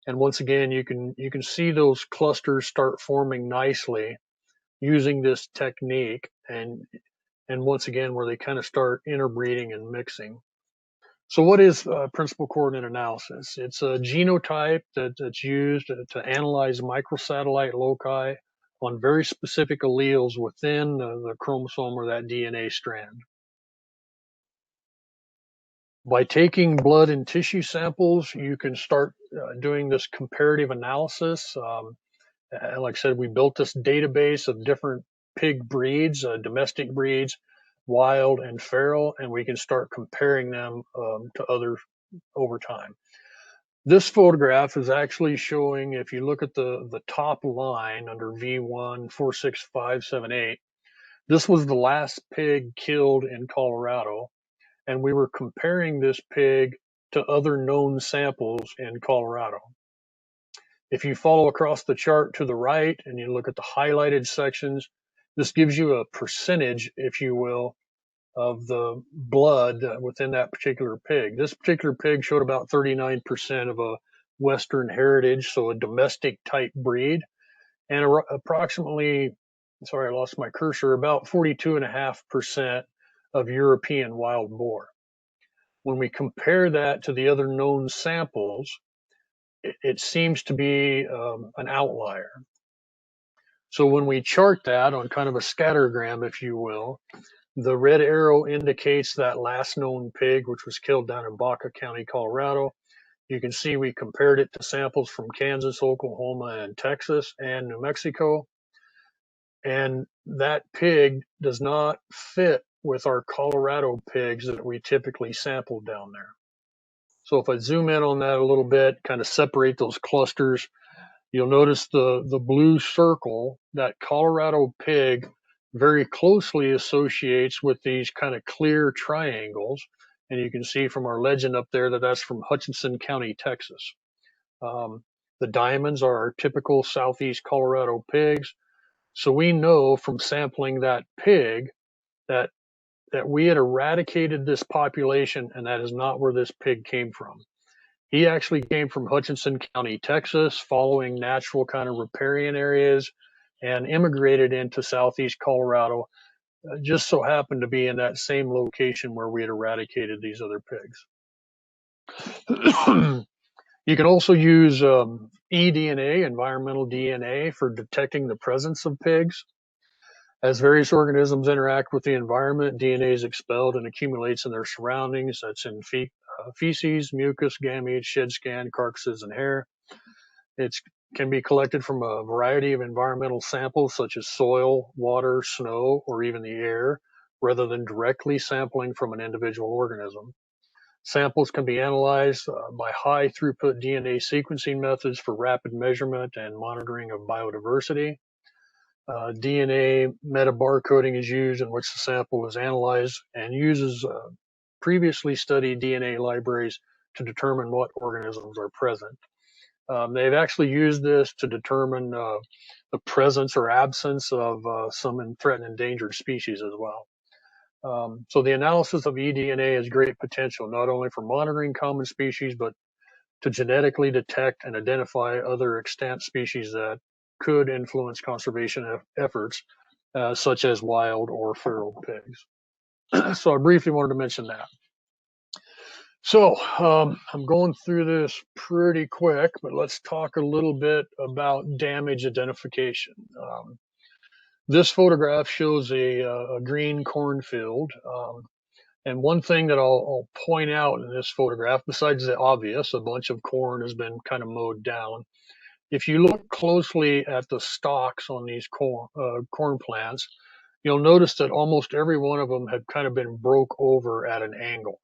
S2: And once again, you can see those clusters start forming nicely using this technique. And once again, where they kind of start interbreeding and mixing. So what is principal coordinate analysis? It's a genotype that's used to analyze microsatellite loci on very specific alleles within the chromosome or that DNA strand. By taking blood and tissue samples, you can start doing this comparative analysis. And like I said, we built this database of different pig breeds, domestic breeds, wild and feral, and we can start comparing them to others over time. This photograph is actually showing, if you look at the top line under V1 46578, this was the last pig killed in Colorado, and we were comparing this pig to other known samples in Colorado. If you follow across the chart to the right and you look at the highlighted sections, this gives you a percentage, if you will, of the blood within that particular pig. This particular pig showed about 39% of a Western heritage, so a domestic type breed, and approximately, sorry, I lost my cursor, about 42.5% of European wild boar. When we compare that to the other known samples, it seems to be an outlier. So when we chart that on kind of a scattergram, if you will, the red arrow indicates that last known pig, which was killed down in Baca County, Colorado. You can see we compared it to samples from Kansas, Oklahoma, and Texas and New Mexico. And that pig does not fit with our Colorado pigs that we typically sample down there. So if I zoom in on that a little bit, kind of separate those clusters, you'll notice the blue circle, that Colorado pig very closely associates with these kind of clear triangles. And you can see from our legend up there that that's from Hutchinson County, Texas. The diamonds are our typical Southeast Colorado pigs. So we know from sampling that pig that we had eradicated this population, and that is not where this pig came from. He actually came from Hutchinson County, Texas, following natural kind of riparian areas, and immigrated into Southeast Colorado. Just so happened to be in that same location where we had eradicated these other pigs. You can also use eDNA, environmental DNA, for detecting the presence of pigs. As various organisms interact with the environment, DNA is expelled and accumulates in their surroundings. That's in feces, mucus, gametes, shed scan, carcasses, and hair. It can be collected from a variety of environmental samples such as soil, water, snow, or even the air, rather than directly sampling from an individual organism. Samples can be analyzed by high throughput DNA sequencing methods for rapid measurement and monitoring of biodiversity. DNA metabarcoding is used in which the sample is analyzed and uses previously studied DNA libraries to determine what organisms are present. They've actually used this to determine the presence or absence of some threatened endangered species as well. So the analysis of eDNA has great potential, not only for monitoring common species, but to genetically detect and identify other extant species that could influence conservation efforts, such as wild or feral pigs. So I briefly wanted to mention that. So I'm going through this pretty quick, but let's talk a little bit about damage identification. This photograph shows a green cornfield. And one thing that I'll point out in this photograph, besides the obvious, a bunch of corn has been kind of mowed down. If you look closely at the stalks on these corn plants, you'll notice that almost every one of them had kind of been broke over at an angle.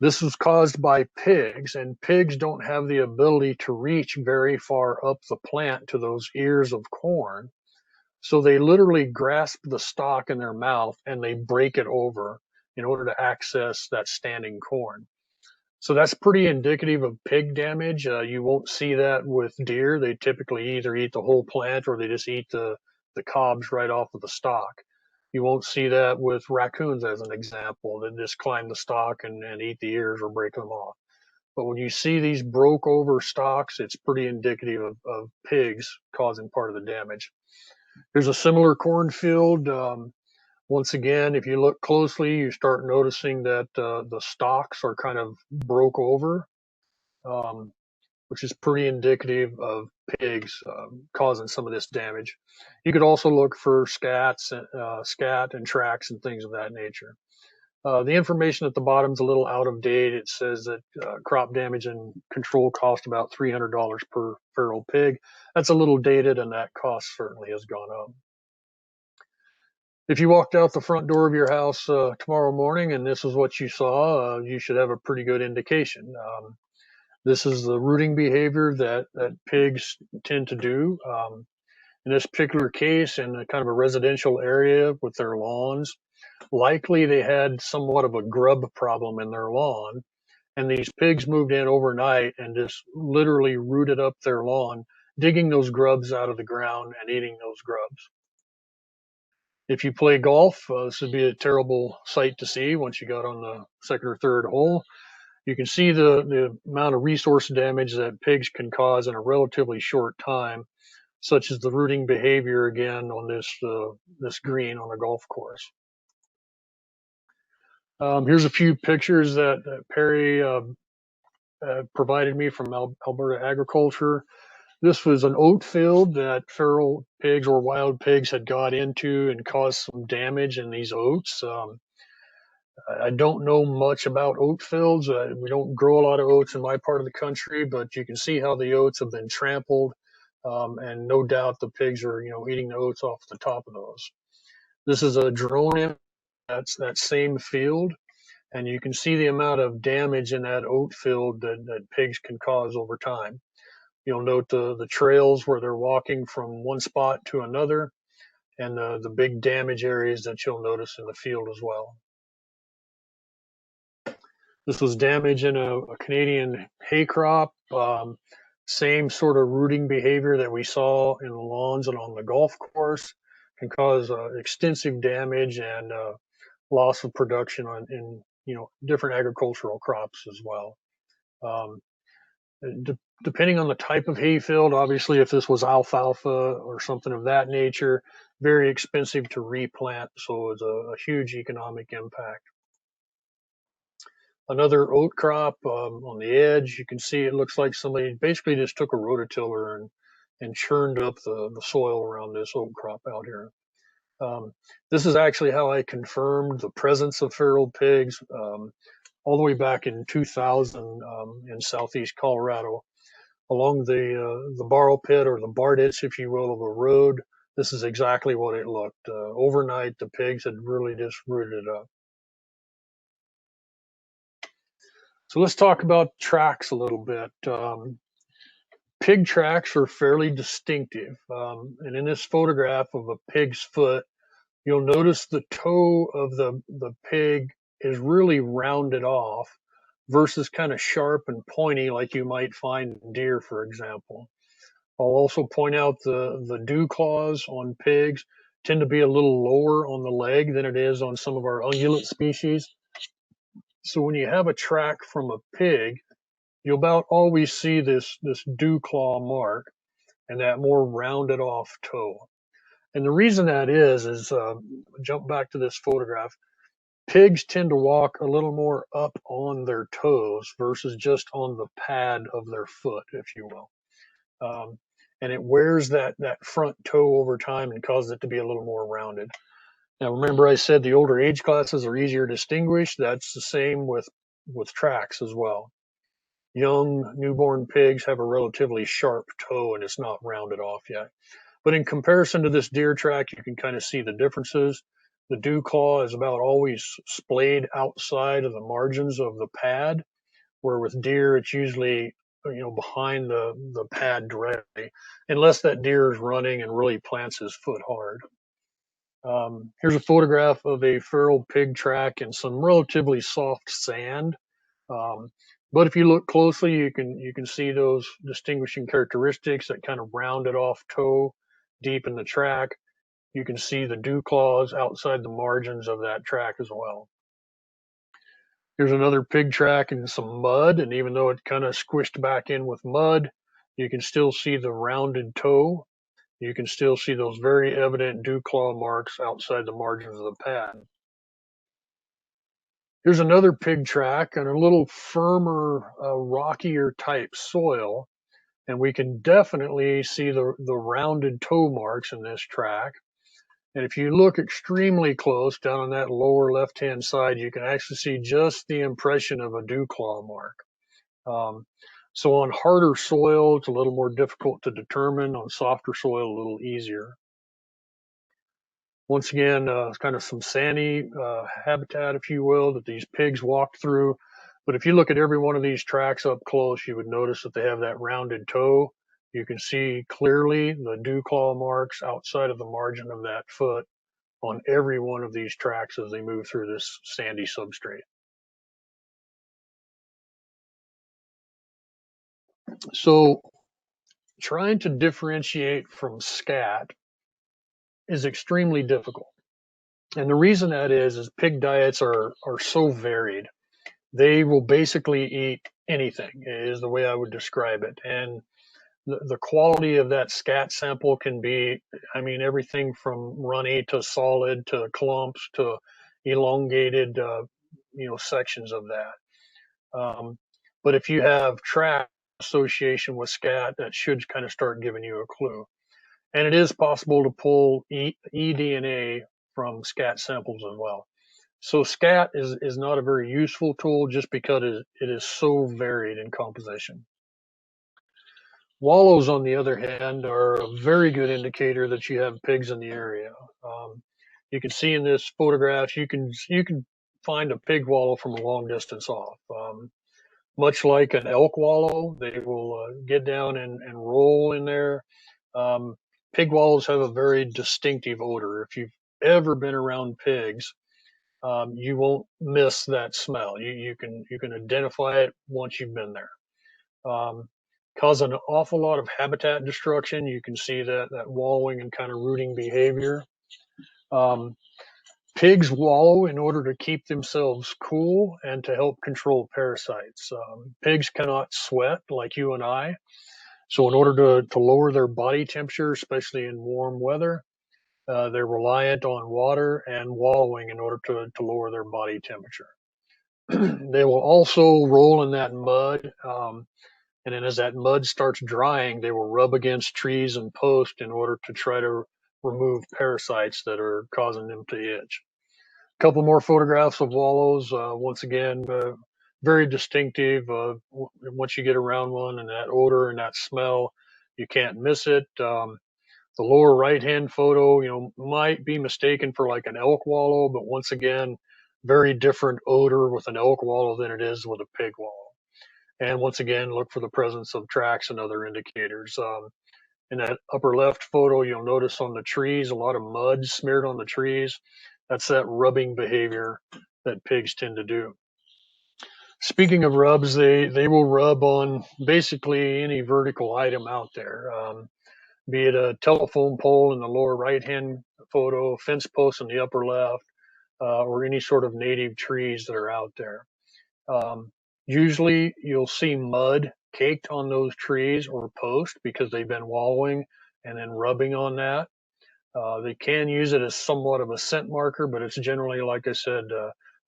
S2: This was caused by pigs, and pigs don't have the ability to reach very far up the plant to those ears of corn. So they literally grasp the stalk in their mouth and they break it over in order to access that standing corn. So that's pretty indicative of pig damage. You won't see that with deer. They typically either eat the whole plant or they just eat the cobs right off of the stalk. You won't see that with raccoons, as an example, that just climb the stalk and eat the ears or break them off. But when you see these broke over stalks, it's pretty indicative of pigs causing part of the damage. There's a similar cornfield. Once again, if you look closely, you start noticing that the stalks are kind of broke over, which is pretty indicative of pigs causing some of this damage. You could also look for scat and tracks and things of that nature. The information at the bottom is a little out of date. It says that crop damage and control cost about $300 per feral pig. That's a little dated, and that cost certainly has gone up. If you walked out the front door of your house tomorrow morning and this is what you saw, you should have a pretty good indication. This is the rooting behavior that pigs tend to do. In this particular case, in a kind of a residential area with their lawns, Likely they had somewhat of a grub problem in their lawn, and these pigs moved in overnight and just literally rooted up their lawn, digging those grubs out of the ground and eating those grubs. If you play golf, this would be a terrible sight to see once you got on the second or third hole. You can see the amount of resource damage that pigs can cause in a relatively short time, such as the rooting behavior again on this green on a golf course. Here's a few pictures that Perry provided me from Alberta Agriculture. This was an oat field that feral pigs or wild pigs had got into and caused some damage in these oats. I don't know much about oat fields. We don't grow a lot of oats in my part of the country, but you can see how the oats have been trampled, and no doubt the pigs are, eating the oats off the top of those. This is a drone image. That's that same field, and you can see the amount of damage in that oat field that pigs can cause over time. You'll note the trails where they're walking from one spot to another, and the big damage areas that you'll notice in the field as well. This was damage in a Canadian hay crop. Same sort of rooting behavior that we saw in the lawns and on the golf course can cause extensive damage and loss of production in different agricultural crops as well. Um, Depending on the type of hay field, obviously, if this was alfalfa or something of that nature, very expensive to replant, so it's a huge economic impact. Another oat crop on the edge, you can see it looks like somebody basically just took a rototiller and churned up the soil around this oat crop out here. This is actually how I confirmed the presence of feral pigs all the way back in 2000 in southeast Colorado. Along the borrow pit or the bar ditch, if you will, of a road, this is exactly what it looked. Overnight, the pigs had really just rooted it up. So let's talk about tracks a little bit. Pig tracks are fairly distinctive. And in this photograph of a pig's foot, you'll notice the toe of the pig is really rounded off versus kind of sharp and pointy like you might find in deer, for example. I'll also point out the dew claws on pigs tend to be a little lower on the leg than it is on some of our ungulate species. So when you have a track from a pig, you about always see this dew claw mark and that more rounded off toe. And the reason that is jump back to this photograph. Pigs tend to walk a little more up on their toes versus just on the pad of their foot, if you will. And it wears that front toe over time and causes it to be a little more rounded. Now, remember I said the older age classes are easier to distinguish. That's the same with tracks as well. Young newborn pigs have a relatively sharp toe and it's not rounded off yet. But in comparison to this deer track, you can kind of see the differences. The dew claw is about always splayed outside of the margins of the pad, where with deer it's usually behind the pad directly, unless that deer is running and really plants his foot hard. Here's a photograph of a feral pig track in some relatively soft sand. Um, but if you look closely, you can see those distinguishing characteristics, that kind of rounded off toe deep in the track. You can see the dew claws outside the margins of that track as well. Here's another pig track in some mud, and even though it kind of squished back in with mud, you can still see the rounded toe. You can still see those very evident dew claw marks outside the margins of the pad. Here's another pig track on a little firmer, rockier type soil, and we can definitely see the rounded toe marks in this track. And if you look extremely close down on that lower left-hand side, you can actually see just the impression of a dew claw mark. So on harder soil, it's a little more difficult to determine. On softer soil, a little easier. Once again, kind of some sandy habitat, if you will, that these pigs walked through. But if you look at every one of these tracks up close, you would notice that they have that rounded toe. You can see clearly the dew claw marks outside of the margin of that foot. on every one of these tracks as they move through this sandy substrate. So trying to differentiate from scat is extremely difficult. And the reason that is pig diets are so varied. They will basically eat anything, is the way I would describe it. And the quality of that scat sample can be, I mean, everything from runny to solid to clumps to elongated, sections of that. But if you have track association with scat, that should kind of start giving you a clue. And it is possible to pull eDNA from scat samples as well. So scat is not a very useful tool just because it is so varied in composition. Wallows, on the other hand, are a very good indicator that you have pigs in the area. You can see in this photograph, you can find a pig wallow from a long distance off. Much like an elk wallow, they will get down and roll in there. Um, Pig wallows have a very distinctive odor. If you've ever been around pigs, you won't miss that smell. You can identify it once you've been there. Um, Cause an awful lot of habitat destruction. You can see that wallowing and kind of rooting behavior. Um, Pigs wallow in order to keep themselves cool and to help control parasites. Pigs cannot sweat like you and I. So, in order to lower their body temperature, especially in warm weather, they're reliant on water and wallowing in order to lower their body temperature. They will also roll in that mud. And then as that mud starts drying, they will rub against trees and posts in order to try to remove parasites that are causing them to itch. A couple more photographs of wallows. Once again, very distinctive. Once you get around one and that odor and that smell, you can't miss it. The lower right-hand photo, might be mistaken for like an elk wallow, but once again, very different odor with an elk wallow than it is with a pig wallow. And once again, look for the presence of tracks and other indicators. In that upper left photo, you'll notice on the trees a lot of mud smeared on the trees. That's that rubbing behavior that pigs tend to do. Speaking of rubs, they will rub on basically any vertical item out there, be it a telephone pole in the lower right hand photo, fence post in the upper left, or any sort of native trees that are out there. Usually you'll see mud caked on those trees or posts because they've been wallowing and then rubbing on that. They can use it as somewhat of a scent marker, but it's generally, like I said,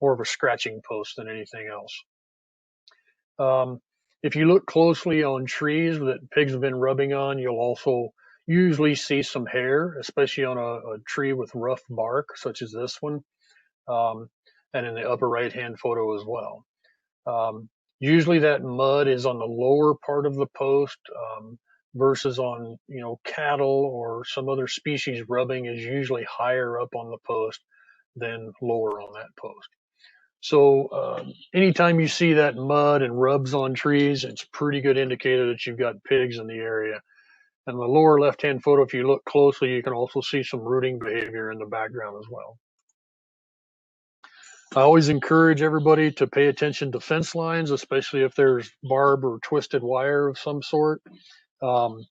S2: more of a scratching post than anything else. If you look closely on trees that pigs have been rubbing on, you'll also usually see some hair, especially on a tree with rough bark, such as this one, and in the upper right hand photo as well. Usually that mud is on the lower part of the post, versus on cattle or some other species. Rubbing is usually higher up on the post than lower on that post. So anytime you see that mud and rubs on trees, it's a pretty good indicator that you've got pigs in the area. And the lower left hand photo, if you look closely, you can also see some rooting behavior in the background as well. I always encourage everybody to pay attention to fence lines, especially if there's barb or twisted wire of some sort. Um,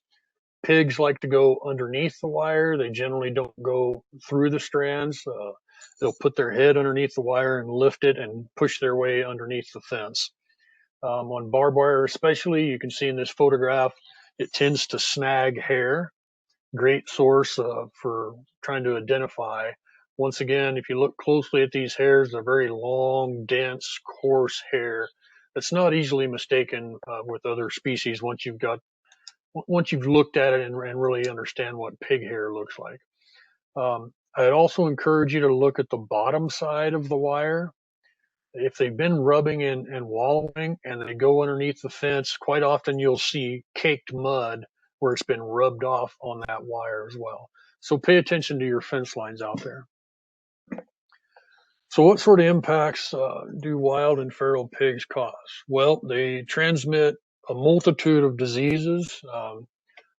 S2: Pigs like to go underneath the wire. They generally don't go through the strands. They'll put their head underneath the wire and lift it and push their way underneath the fence. On barbed wire, especially, you can see in this photograph, it tends to snag hair. Great source for trying to identify. Once again, if you look closely at these hairs, they're very long, dense, coarse hair. That's not easily mistaken with other species once you've looked at it and really understand what pig hair looks like. I'd also encourage you to look at the bottom side of the wire. If they've been rubbing and wallowing and they go underneath the fence, quite often you'll see caked mud where it's been rubbed off on that wire as well. So pay attention to your fence lines out there. So what sort of impacts do wild and feral pigs cause? Well, they transmit a multitude of diseases,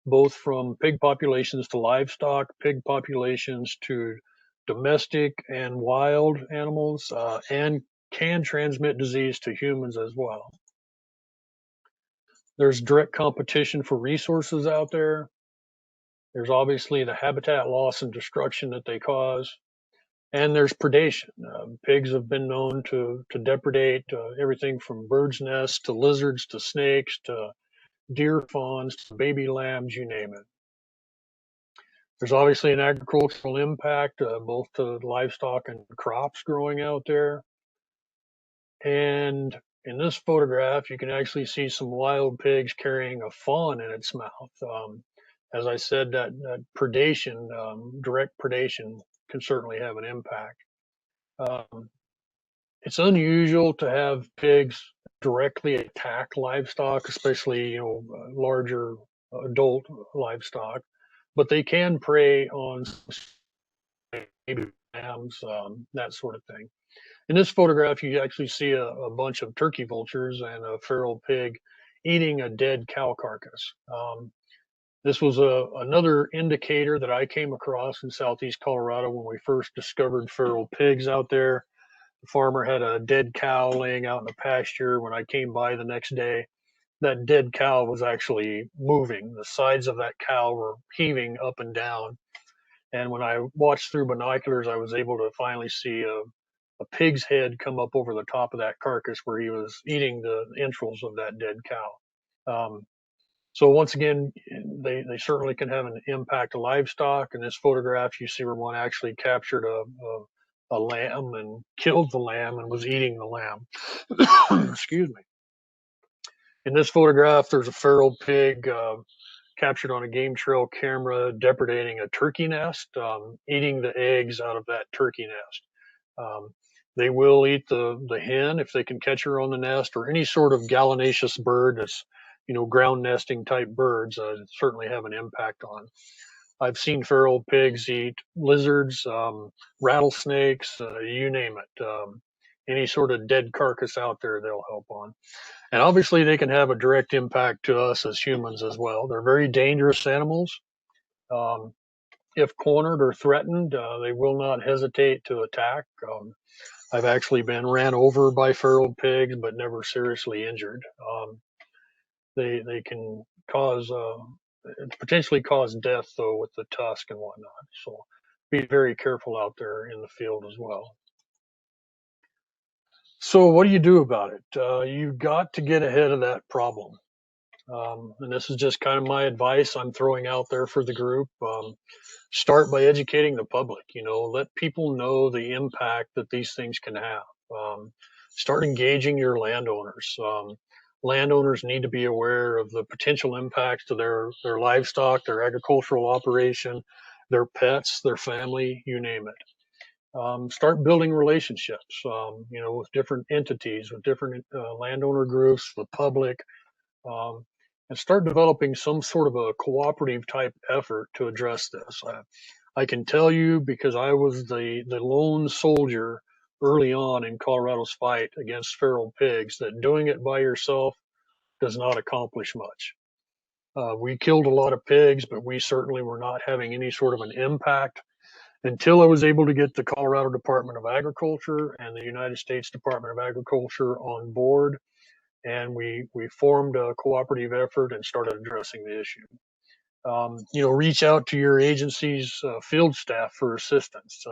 S2: both from pig populations to livestock, pig populations to domestic and wild animals, and can transmit disease to humans as well. There's direct competition for resources out there. There's obviously the habitat loss and destruction that they cause. And there's predation. Pigs have been known to depredate everything from birds' nests to lizards to snakes to deer fawns to baby lambs, you name it. There's obviously an agricultural impact, both to livestock and crops growing out there. And in this photograph, you can actually see some wild pigs carrying a fawn in its mouth. As I said, that predation, direct predation, can certainly have an impact. Um, it's unusual to have pigs directly attack livestock, especially larger adult livestock, but they can prey on maybe lambs, that sort of thing. In this photograph, you actually see a bunch of turkey vultures and a feral pig eating a dead cow carcass. This was another indicator that I came across in southeast Colorado when we first discovered feral pigs out there. The farmer had a dead cow laying out in the pasture. When I came by the next day, that dead cow was actually moving. The sides of that cow were heaving up and down. And when I watched through binoculars, I was able to finally see a pig's head come up over the top of that carcass where he was eating the entrails of that dead cow. Um, so once again, they certainly can have an impact to livestock. In this photograph, you see where one actually captured a lamb and killed the lamb and was eating the lamb. Excuse me. In this photograph, there's a feral pig captured on a game trail camera depredating a turkey nest, eating the eggs out of that turkey nest. Um, they will eat the hen if they can catch her on the nest, or any sort of gallinaceous bird that's ground nesting type birds. Certainly have an impact on. I've seen feral pigs eat lizards, rattlesnakes, you name it. Any sort of dead carcass out there, they'll help on. And obviously, they can have a direct impact to us as humans as well. They're very dangerous animals. Um, if cornered or threatened, they will not hesitate to attack. I've actually been ran over by feral pigs, but never seriously injured. They can cause potentially cause death though with the tusk and whatnot. So be very careful out there in the field as well. So what do you do about it? You've got to get ahead of that problem. And this is just kind of my advice I'm throwing out there for the group. Start by educating the public. Let people know the impact that these things can have. Start engaging your landowners. Landowners need to be aware of the potential impacts to their livestock, their agricultural operation, their pets, their family, you name it. Start building relationships, with different entities, with different landowner groups, the public, um, and start developing some sort of a cooperative type effort to address this. I can tell you, because I was the lone soldier early on in Colorado's fight against feral pigs, that doing it by yourself does not accomplish much. We killed a lot of pigs, but we certainly were not having any sort of an impact until I was able to get the Colorado Department of Agriculture and the United States Department of Agriculture on board, and we formed a cooperative effort and started addressing the issue. Reach out to your agency's field staff for assistance.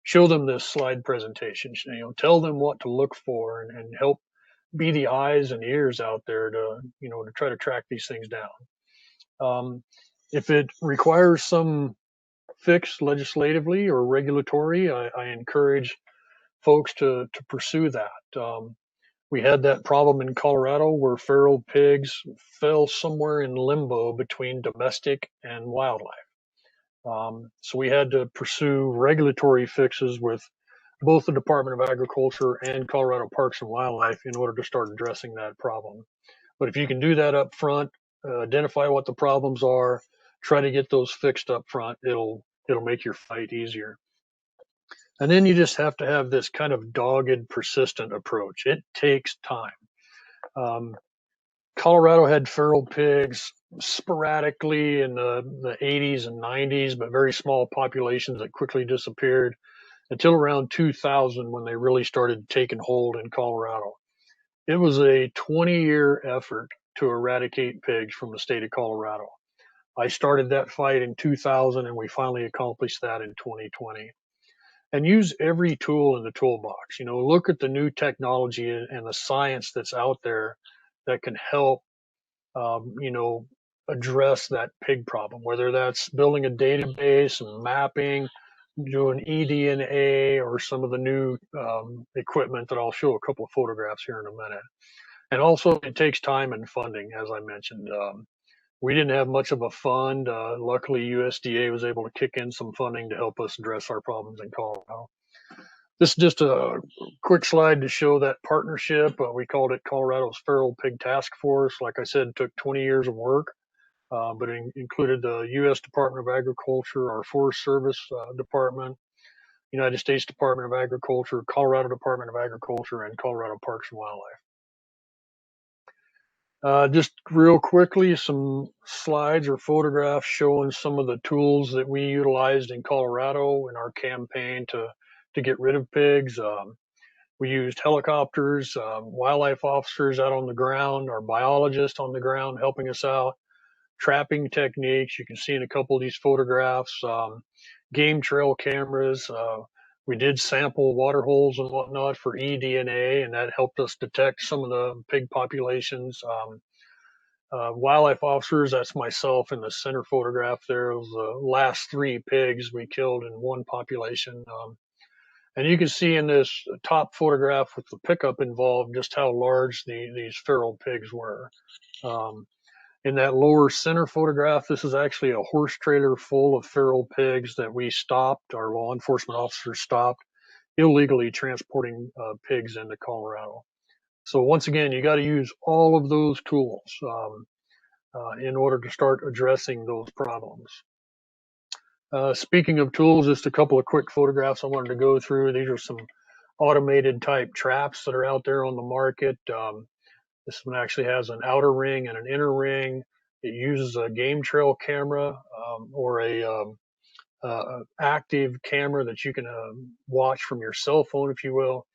S2: Show them this slide presentation. Tell them what to look for, and help be the eyes and ears out there to try to track these things down. If it requires some fix legislatively or regulatory, I encourage folks to pursue that. We had that problem in Colorado where feral pigs fell somewhere in limbo between domestic and wildlife. So we had to pursue regulatory fixes with both the Department of Agriculture and Colorado Parks and Wildlife in order to start addressing that problem. But if you can do that up front, identify what the problems are, try to get those fixed up front, it'll make your fight easier. And then you just have to have this kind of dogged, persistent approach. It takes time. Um, Colorado had feral pigs sporadically in the 80s and 90s, but very small populations that quickly disappeared until around 2000 when they really started taking hold in Colorado. It was a 20-year effort to eradicate pigs from the state of Colorado. I started that fight in 2000 and we finally accomplished that in 2020. And use every tool in the toolbox. You know, look at the new technology and the science that's out there that can help, you know, address that pig problem, whether that's building a database and mapping, doing eDNA, or some of the new equipment that I'll show a couple of photographs here in a minute. And also, it takes time and funding, as I mentioned. We didn't have much of a fund. Luckily, USDA was able to kick in some funding to help us address our problems in Colorado. This is just a quick slide to show that partnership. We called it Colorado's Feral Pig Task Force. Like I said, it took 20 years of work, but it included the U.S. Department of Agriculture, our Forest Service Department, United States Department of Agriculture, Colorado Department of Agriculture, and Colorado Parks and Wildlife. Just real quickly, some slides or photographs showing some of the tools that we utilized in Colorado in our campaign to get rid of pigs. We used helicopters, wildlife officers out on the ground, our biologists on the ground helping us out, trapping techniques. You can see in a couple of these photographs, game trail cameras. We did sample water holes and whatnot for eDNA, and that helped us detect some of the pig populations. Wildlife officers, that's myself in the center photograph there. It was the last 3 pigs we killed in one population. And you can see in this top photograph with the pickup involved just how large these feral pigs were. In that lower center photograph, this is actually a horse trailer full of feral pigs that we stopped, our law enforcement officers stopped, illegally transporting pigs into Colorado. So once again, you got to use all of those tools in order to start addressing those problems. Speaking of tools, just a couple of quick photographs I wanted to go through. These are some automated type traps that are out there on the market. This one actually has an outer ring and an inner ring. It uses a game trail camera or a active camera that you can watch from your cell phone, if you will.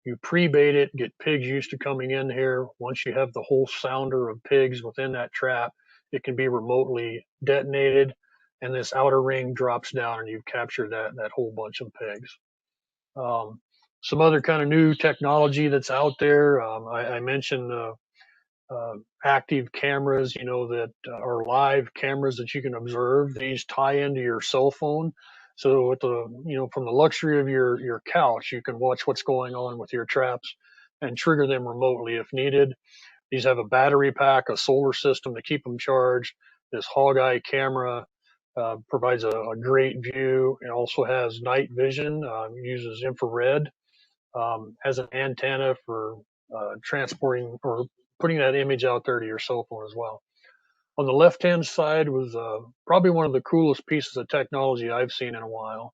S2: You pre-bait it, get pigs used to coming in here. Once you have the whole sounder of pigs within that trap, it can be remotely detonated, and this outer ring drops down, and you've captured that whole bunch of pigs. Some other kind of new technology that's out there. I mentioned active cameras, you know, that are live cameras that you can observe. These tie into your cell phone. So with the, you know, from the luxury of your couch, you can watch what's going on with your traps and trigger them remotely if needed. These have a battery pack, a solar system to keep them charged. This hog eye camera provides a great view. It also has night vision, uses infrared, has an antenna for transporting or putting that image out there to your cell phone as well. On the left-hand side was probably one of the coolest pieces of technology I've seen in a while.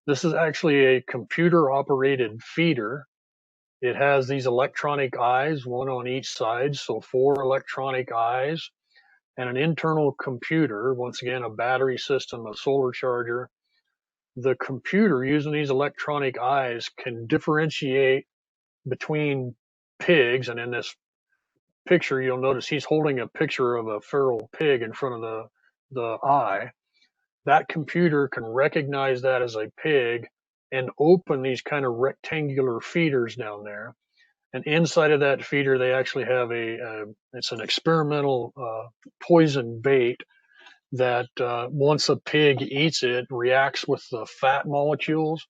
S2: This is actually a computer-operated feeder. It has these electronic eyes, one on each side, so 4 electronic eyes, and an internal computer, once again, a battery system, a solar charger. The computer, using these electronic eyes, can differentiate between pigs, and in this picture, you'll notice he's holding a picture of a feral pig in front of the eye. That computer can recognize that as a pig and open these kind of rectangular feeders down there. And inside of that feeder, they actually have it's an experimental poison bait that once a pig eats it, reacts with the fat molecules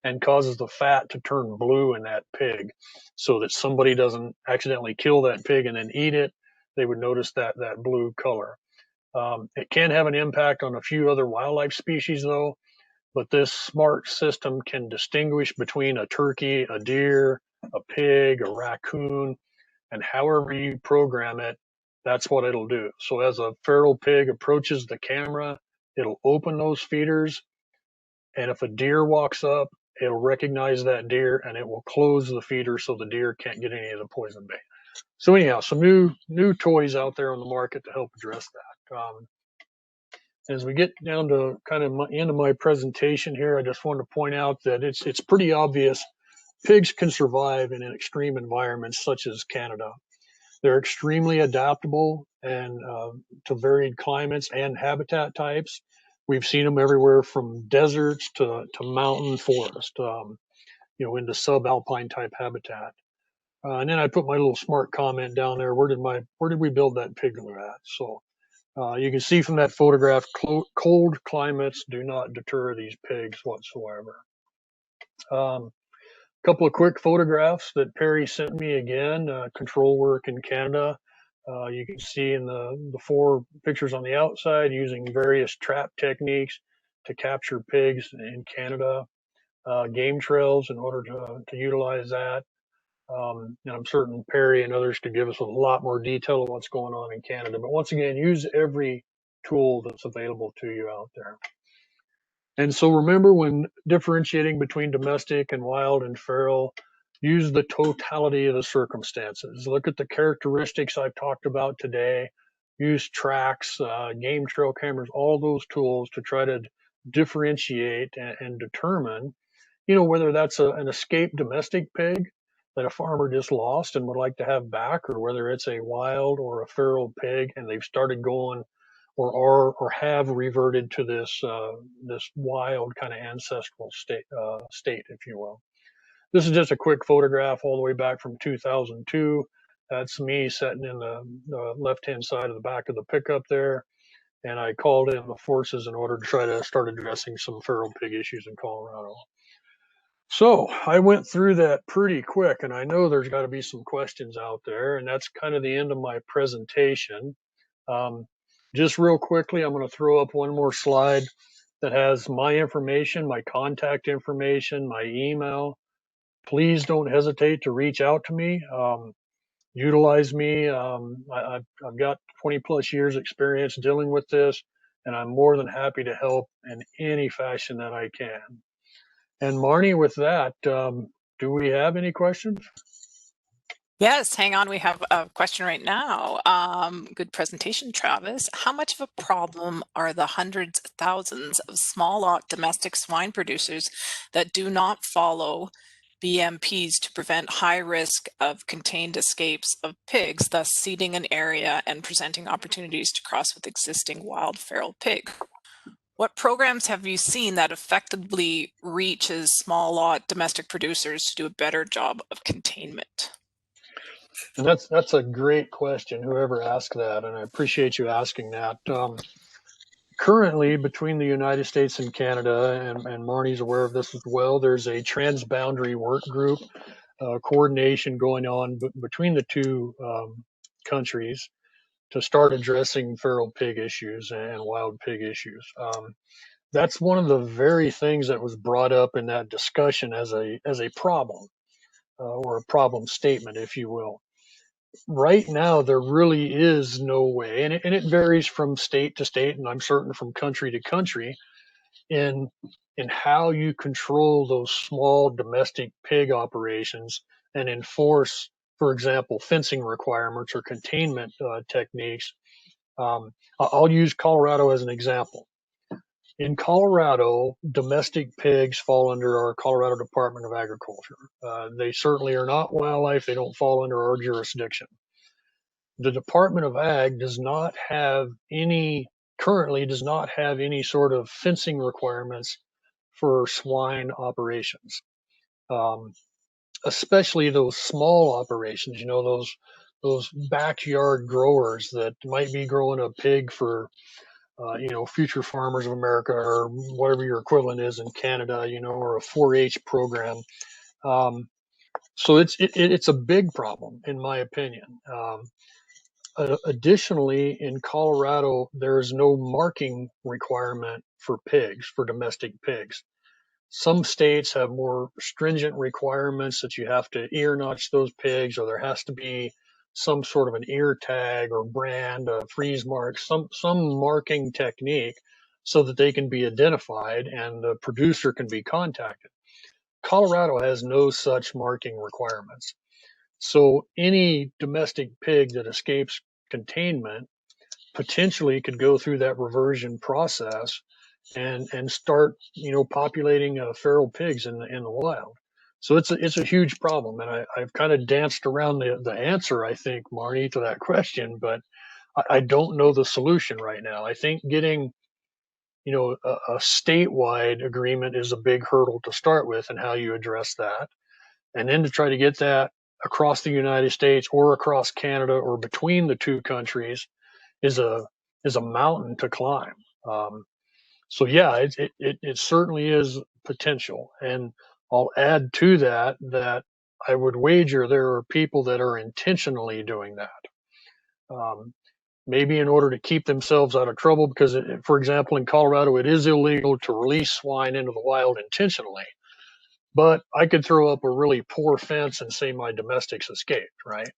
S2: and causes the fat to turn blue in that pig so that somebody doesn't accidentally kill that pig and then eat it. They would notice that blue color. It can have an impact on a few other wildlife species though, but this smart system can distinguish between a turkey, a deer, a pig, a raccoon, and however you program it, that's what it'll do. So as a feral pig approaches the camera, it'll open those feeders, and if a deer walks up, it'll recognize that deer and it will close the feeder so the deer can't get any of the poison bait. So anyhow, some new toys out there on the market to help address that. As we get down to kind of end of my presentation here, I just wanted to point out that it's pretty obvious pigs can survive in extreme environments such as Canada. They're extremely adaptable and to varied climates and habitat types. We've seen them everywhere from deserts to mountain forest, into subalpine type habitat. And then I put my little smart comment down there. Where did we build that piglet at? So you can see from that photograph, cold climates do not deter these pigs whatsoever. Couple of quick photographs that Perry sent me again, control work in Canada. You can see in the four pictures on the outside using various trap techniques to capture pigs in Canada, game trails in order to utilize that. And I'm certain Perry and others could give us a lot more detail of what's going on in Canada. But once again, use every tool that's available to you out there. And so remember, when differentiating between domestic and wild and feral, use the totality of the circumstances. Look at the characteristics I've talked about today. Use tracks, game trail cameras, all those tools to try to differentiate and determine, whether that's an escaped domestic pig that a farmer just lost and would like to have back, or whether it's a wild or a feral pig and they've started going or have reverted to this wild kind of ancestral state, if you will. This is just a quick photograph all the way back from 2002. That's me sitting in the left-hand side of the back of the pickup there, and I called in the forces in order to try to start addressing some feral pig issues in Colorado. So I went through that pretty quick, and I know there's got to be some questions out there, and that's kind of the end of my presentation. Um, just real quickly, I'm going to throw up one more slide that has my information, my contact information, my email. Please don't hesitate to reach out to me. Utilize me. I've got 20 plus years experience dealing with this, and I'm more than happy to help in any fashion that I can. And Marnie, with that, do we have any questions?
S1: Yes, hang on. We have a question right now. Good presentation, Travis. How much of a problem are the hundreds, thousands of small lot domestic swine producers that do not follow BMPs to prevent high risk of contained escapes of pigs, thus seeding an area and presenting opportunities to cross with existing wild feral pig? What programs have you seen that effectively reaches small lot domestic producers to do a better job of containment?
S2: And that's a great question, whoever asked that, and I appreciate you asking that. Currently, between the United States and Canada, and Marnie's aware of this as well, there's a transboundary work group coordination going on between the two countries to start addressing feral pig issues and wild pig issues. That's one of the very things that was brought up in that discussion as a problem or a problem statement, if you will. Right now, there really is no way, and it varies from state to state, and I'm certain from country to country, in how you control those small domestic pig operations and enforce, for example, fencing requirements or containment techniques. I'll use Colorado as an example. In Colorado, domestic pigs fall under our Colorado Department of Agriculture. They certainly are not wildlife. They don't fall under our jurisdiction. The Department of Ag currently does not have any sort of fencing requirements for swine operations, um, especially those small operations. Those backyard growers that might be growing a pig for Future Farmers of America or whatever your equivalent is in Canada, or a 4-H program. So it's a big problem in my opinion. Additionally, in Colorado, there is no marking requirement for pigs, for domestic pigs. Some states have more stringent requirements that you have to ear notch those pigs, or there has to be some sort of an ear tag or brand, a freeze mark, some marking technique so that they can be identified and the producer can be contacted. Colorado has no such marking requirements. So any domestic pig that escapes containment potentially could go through that reversion process and start, populating feral pigs in the wild. So it's a huge problem, and I've kind of danced around the answer, I think, Marnie, to that question, but I don't know the solution right now. I think getting a statewide agreement is a big hurdle to start with, and how you address that, and then to try to get that across the United States or across Canada or between the two countries is a mountain to climb. Um, so yeah, it certainly is potential, and I'll add to that I would wager there are people that are intentionally doing that. Um, Maybe in order to keep themselves out of trouble, because, for example, in Colorado, it is illegal to release swine into the wild intentionally. But I could throw up a really poor fence and say my domestics escaped, right?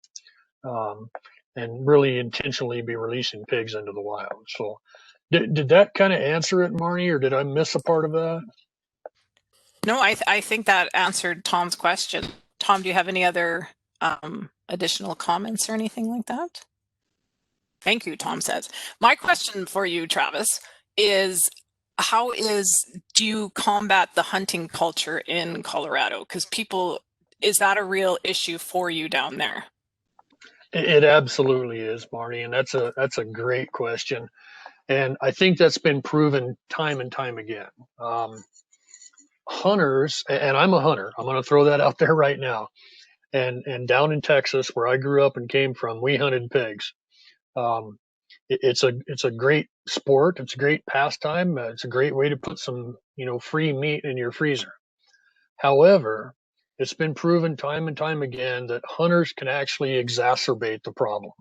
S2: Um, and really intentionally be releasing pigs into the wild. So, did that kind of answer it, Marnie, or did I miss a part of that?
S1: No, I think that answered Tom's question. Tom, do you have any other additional comments or anything like that? Thank you, Tom says. My question for you, Travis, is do you combat the hunting culture in Colorado? Because is that a real issue for you down there?
S2: It absolutely is, Marnie, and that's a great question, and I think that's been proven time and time again. Um, Hunters, and I'm a hunter. I'm going to throw that out there right now. And down in Texas, where I grew up and came from, we hunted pigs. Um, it's a great sport. It's a great pastime. It's a great way to put some free meat in your freezer. However, it's been proven time and time again that hunters can actually exacerbate the problem.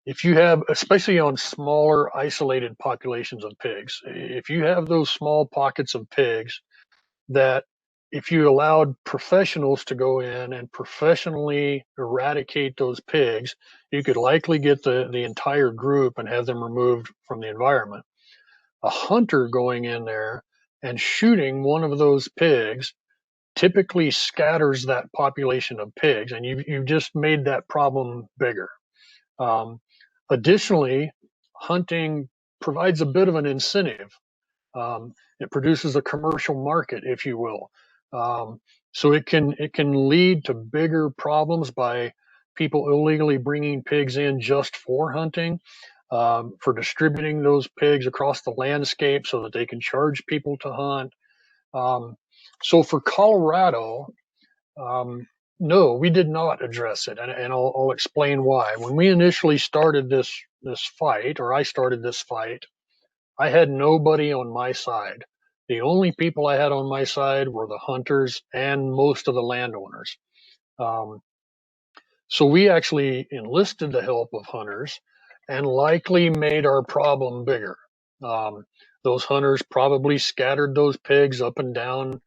S2: If you have, especially on smaller isolated populations of pigs, if you have those small pockets of pigs that, if you allowed professionals to go in and professionally eradicate those pigs, you could likely get the entire group and have them removed from the environment. A hunter going in there and shooting one of those pigs typically scatters that population of pigs, and you've just made that problem bigger. Um, Additionally, hunting provides a bit of an incentive. It produces a commercial market, if you will. Um, so it can lead to bigger problems by people illegally bringing pigs in just for hunting, for distributing those pigs across the landscape so that they can charge people to hunt. Um, so for Colorado, um, no, we did not address it, and I'll explain why. When we initially started this fight, or I started this fight, I had nobody on my side. The only people I had on my side were the hunters and most of the landowners. Um, so we actually enlisted the help of hunters and likely made our problem bigger. Um, those hunters probably scattered those pigs up and down,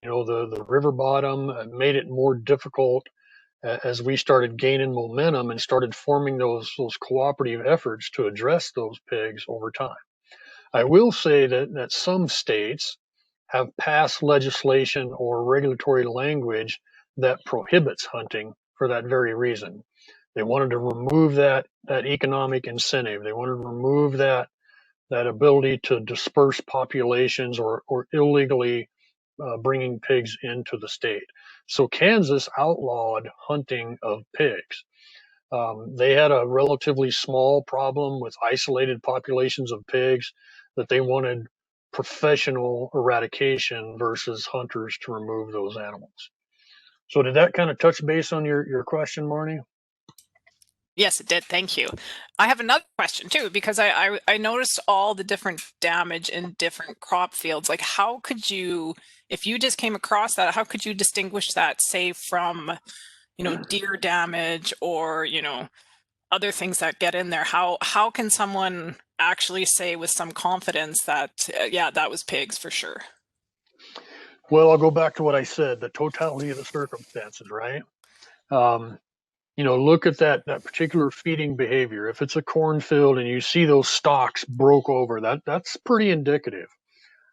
S2: the river bottom, made it more difficult as we started gaining momentum and started forming those cooperative efforts to address those pigs over time. I will say that some states have passed legislation or regulatory language that prohibits hunting for that very reason. They wanted to remove that economic incentive. They wanted to remove that ability to disperse populations or illegally bringing pigs into the state. So Kansas outlawed hunting of pigs. They had a relatively small problem with isolated populations of pigs that they wanted professional eradication versus hunters to remove those animals. So did that kind of touch base on your question, Marnie?
S1: Yes, it did. Thank you. I have another question too, because I noticed all the different damage in different crop fields. Like, how could you, if you just came across that, how could you distinguish that, say, from, deer damage or, other things that get in there? How can someone actually say with some confidence that, yeah, that was pigs for sure?
S2: Well, I'll go back to what I said, the totality of the circumstances, right? Um, look at that particular feeding behavior. If it's a cornfield and you see those stalks broke over, that's pretty indicative.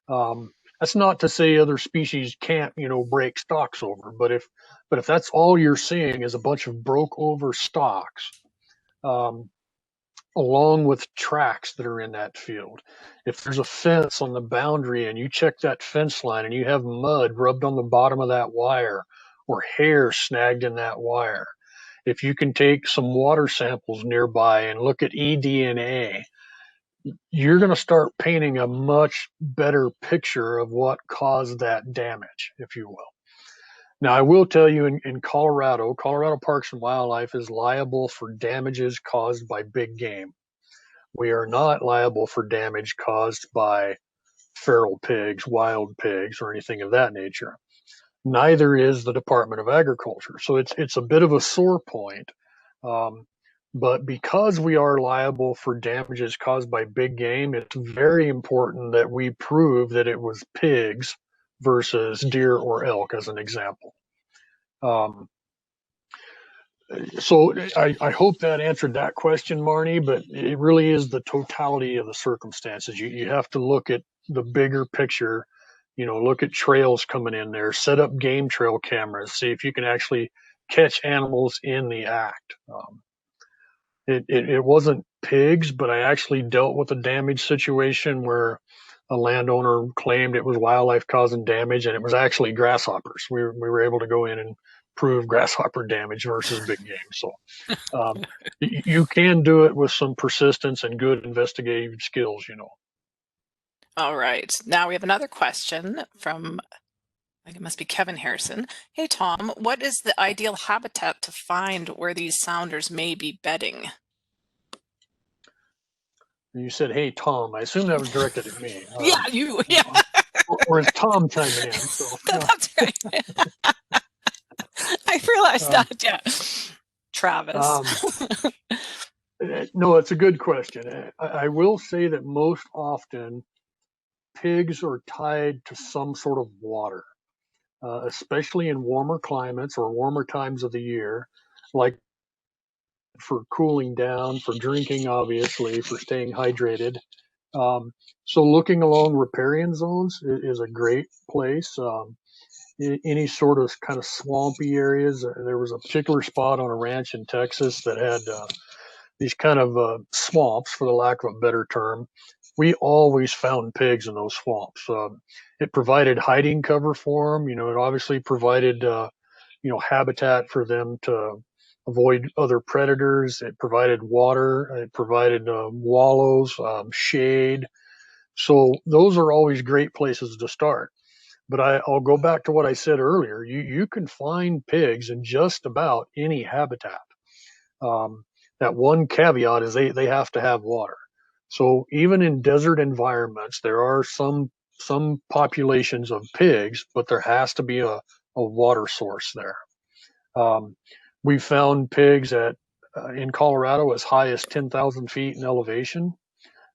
S2: Um, That's not to say other species can't, break stalks over, but if that's all you're seeing is a bunch of broke over stalks, um, along with tracks that are in that field. If there's a fence on the boundary and you check that fence line and you have mud rubbed on the bottom of that wire or hair snagged in that wire, if you can take some water samples nearby and look at eDNA, you're going to start painting a much better picture of what caused that damage, if you will. Now, I will tell you in Colorado, Colorado Parks and Wildlife is liable for damages caused by big game. We are not liable for damage caused by feral pigs, wild pigs, or anything of that nature. Neither is the Department of Agriculture. So it's a bit of a sore point. Um, but because we are liable for damages caused by big game, it's very important that we prove that it was pigs versus deer or elk, as an example. Um, so I hope that answered that question, Marnie, but it really is the totality of the circumstances. You have to look at the bigger picture, look at trails coming in there, set up game trail cameras, see if you can actually catch animals in the act. It wasn't pigs, but I actually dealt with a damage situation where a landowner claimed it was wildlife causing damage, and it was actually grasshoppers. We were able to go in and prove grasshopper damage versus big game. So you can do it with some persistence and good investigative skills.
S1: All right. Now we have another question from, I think it must be Kevin Harrison. Hey, Tom, what is the ideal habitat to find where these sounders may be bedding?
S2: And you said, "Hey, Tom." I assume that was directed at me.
S1: Yeah, yeah,
S2: Or is Tom chiming in? So
S1: that's right. I realized
S2: um,
S1: that, yeah. Travis.
S2: um, no, it's a good question. I will say that most often pigs are tied to some sort of water, especially in warmer climates or warmer times of the year, like for cooling down, for drinking, obviously, for staying hydrated. Um, so looking along riparian zones is a great place. Any sort of kind of swampy areas. There was a particular spot on a ranch in Texas that had these kind of swamps, for the lack of a better term. We always found pigs in those swamps. It provided hiding cover for them. It obviously provided habitat for them to avoid other predators. It provided water. It provided wallows, shade. So those are always great places to start. But I'll go back to what I said earlier. You can find pigs in just about any habitat. Um, that one caveat is they have to have water. So even in desert environments, there are some populations of pigs, but there has to be a water source there. Um, we found pigs in Colorado as high as 10,000 feet in elevation.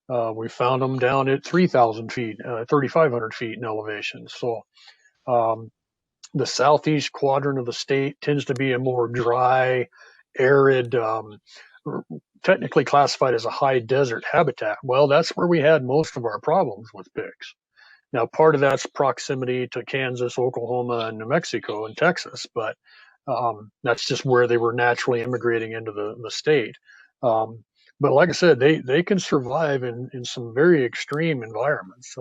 S2: We found them down at 3,000 feet, 3,500 feet in elevation. So um, the southeast quadrant of the state tends to be a more dry, arid, technically classified as a high desert habitat. Well, that's where we had most of our problems with pigs. Now, part of that's proximity to Kansas, Oklahoma, and New Mexico and Texas, but that's just where they were naturally immigrating into the state. But like I said, they can survive in some very extreme environments.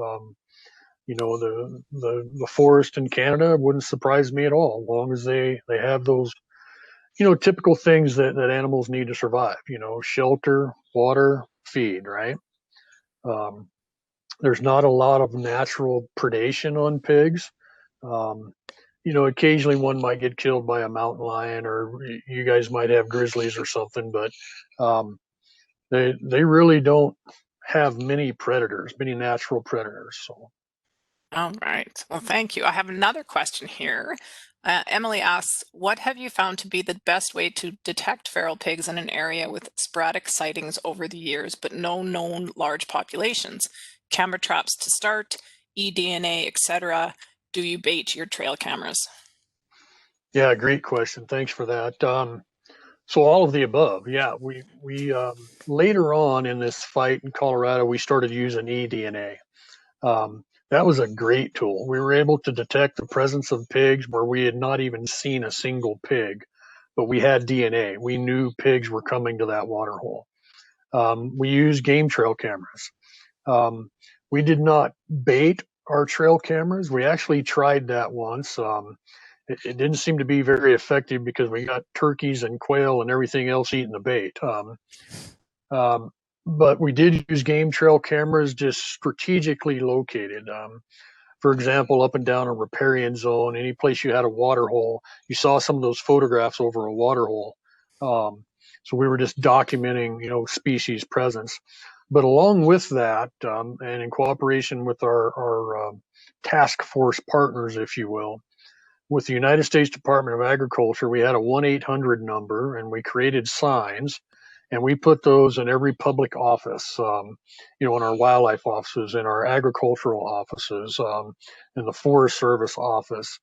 S2: The forest in Canada wouldn't surprise me at all, as long as they have those typical things that animals need to survive. Shelter, water, feed. Right. Um, there's not a lot of natural predation on pigs. Um, occasionally one might get killed by a mountain lion, or you guys might have grizzlies or something, but um, they really don't have many predators, many natural predators. So.
S1: All right. Well, thank you. I have another question here. Emily asks, what have you found to be the best way to detect feral pigs in an area with sporadic sightings over the years, but no known large populations? Camera traps to start, eDNA, etc. Do you bait your trail cameras?
S2: Yeah, great question. Thanks for that. So all of the above. Yeah, we later on in this fight in Colorado, we started using eDNA. That was a great tool. We were able to detect the presence of pigs where we had not even seen a single pig, but we had DNA. We knew pigs were coming to that water hole. We used game trail cameras. Um, we did not bait our trail cameras. We actually tried that once. It didn't seem to be very effective because we got turkeys and quail and everything else eating the bait. Um, but we did use game trail cameras just strategically located. For example, up and down a riparian zone, any place you had a water hole, you saw some of those photographs over a water hole. So we were just documenting, species presence. But along with that, and in cooperation with our task force partners, if you will, with the United States Department of Agriculture, we had a 1-800 number and we created signs and we put those in every public office, in our wildlife offices, in our agricultural offices, in the Forest Service office.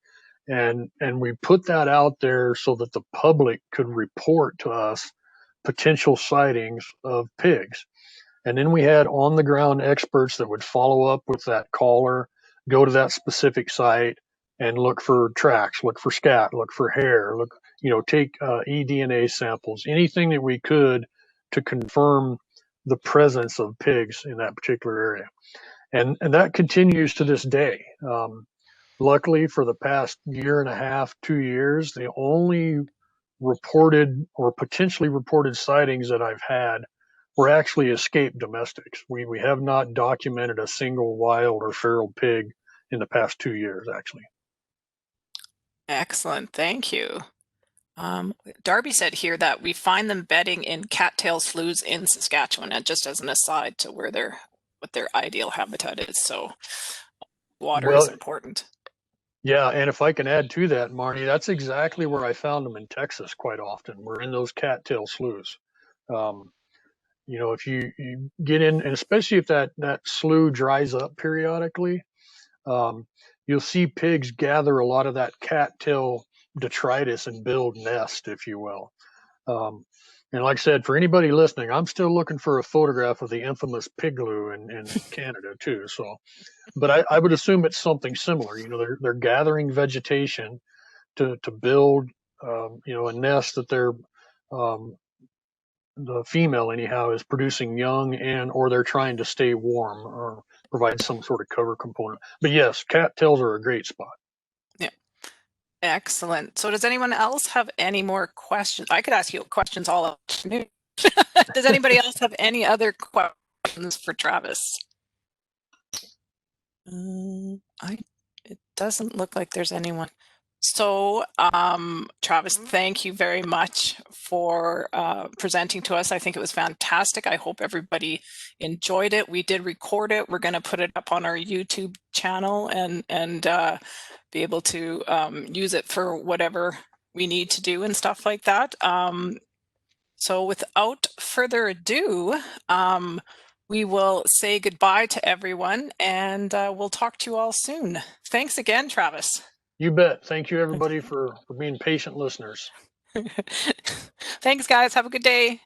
S2: And we put that out there so that the public could report to us potential sightings of pigs. And then we had on the ground experts that would follow up with that caller, go to that specific site and look for tracks, look for scat, look for hair, take eDNA samples, anything that we could to confirm the presence of pigs in that particular area. And that continues to this day. Luckily, for the past year and a half, 2 years, the only reported or potentially reported sightings that I've had were actually escaped domestics. We have not documented a single wild or feral pig in the past 2 years, actually.
S1: Excellent, thank you. Darby said here that we find them bedding in cattail sloughs in Saskatchewan, and just as an aside to what their ideal habitat is. So water is
S2: Well,
S1: important.
S2: yeah, and if I can add to that, Marnie, that's exactly where I found them in Texas quite often. We're in those cattail sloughs. Um, if you get in, and especially if that slough dries up periodically, um, you'll see pigs gather a lot of that cattail detritus and build nest, if you will. Um, and like I said, for anybody listening, I'm still looking for a photograph of the infamous piglet in Canada too. So, but I would assume it's something similar. They're gathering vegetation to build, a nest that um, the female anyhow is producing young and or they're trying to stay warm or provide some sort of cover component. But yes, cattails are a great spot.
S1: Yeah, excellent. So does anyone else have any more questions? I could ask you questions all afternoon. Does anybody else have any other questions for Travis? It doesn't look like there's anyone. So, Travis, thank you very much for presenting to us. I think it was fantastic. I hope everybody enjoyed it. We did record it. We're going to put it up on our YouTube channel and be able to use it for whatever we need to do and stuff like that. So without further ado, we will say goodbye to everyone and we'll talk to you all soon. Thanks again, Travis.
S2: You bet. Thank you everybody for being patient listeners.
S1: Thanks, guys. Have a good day.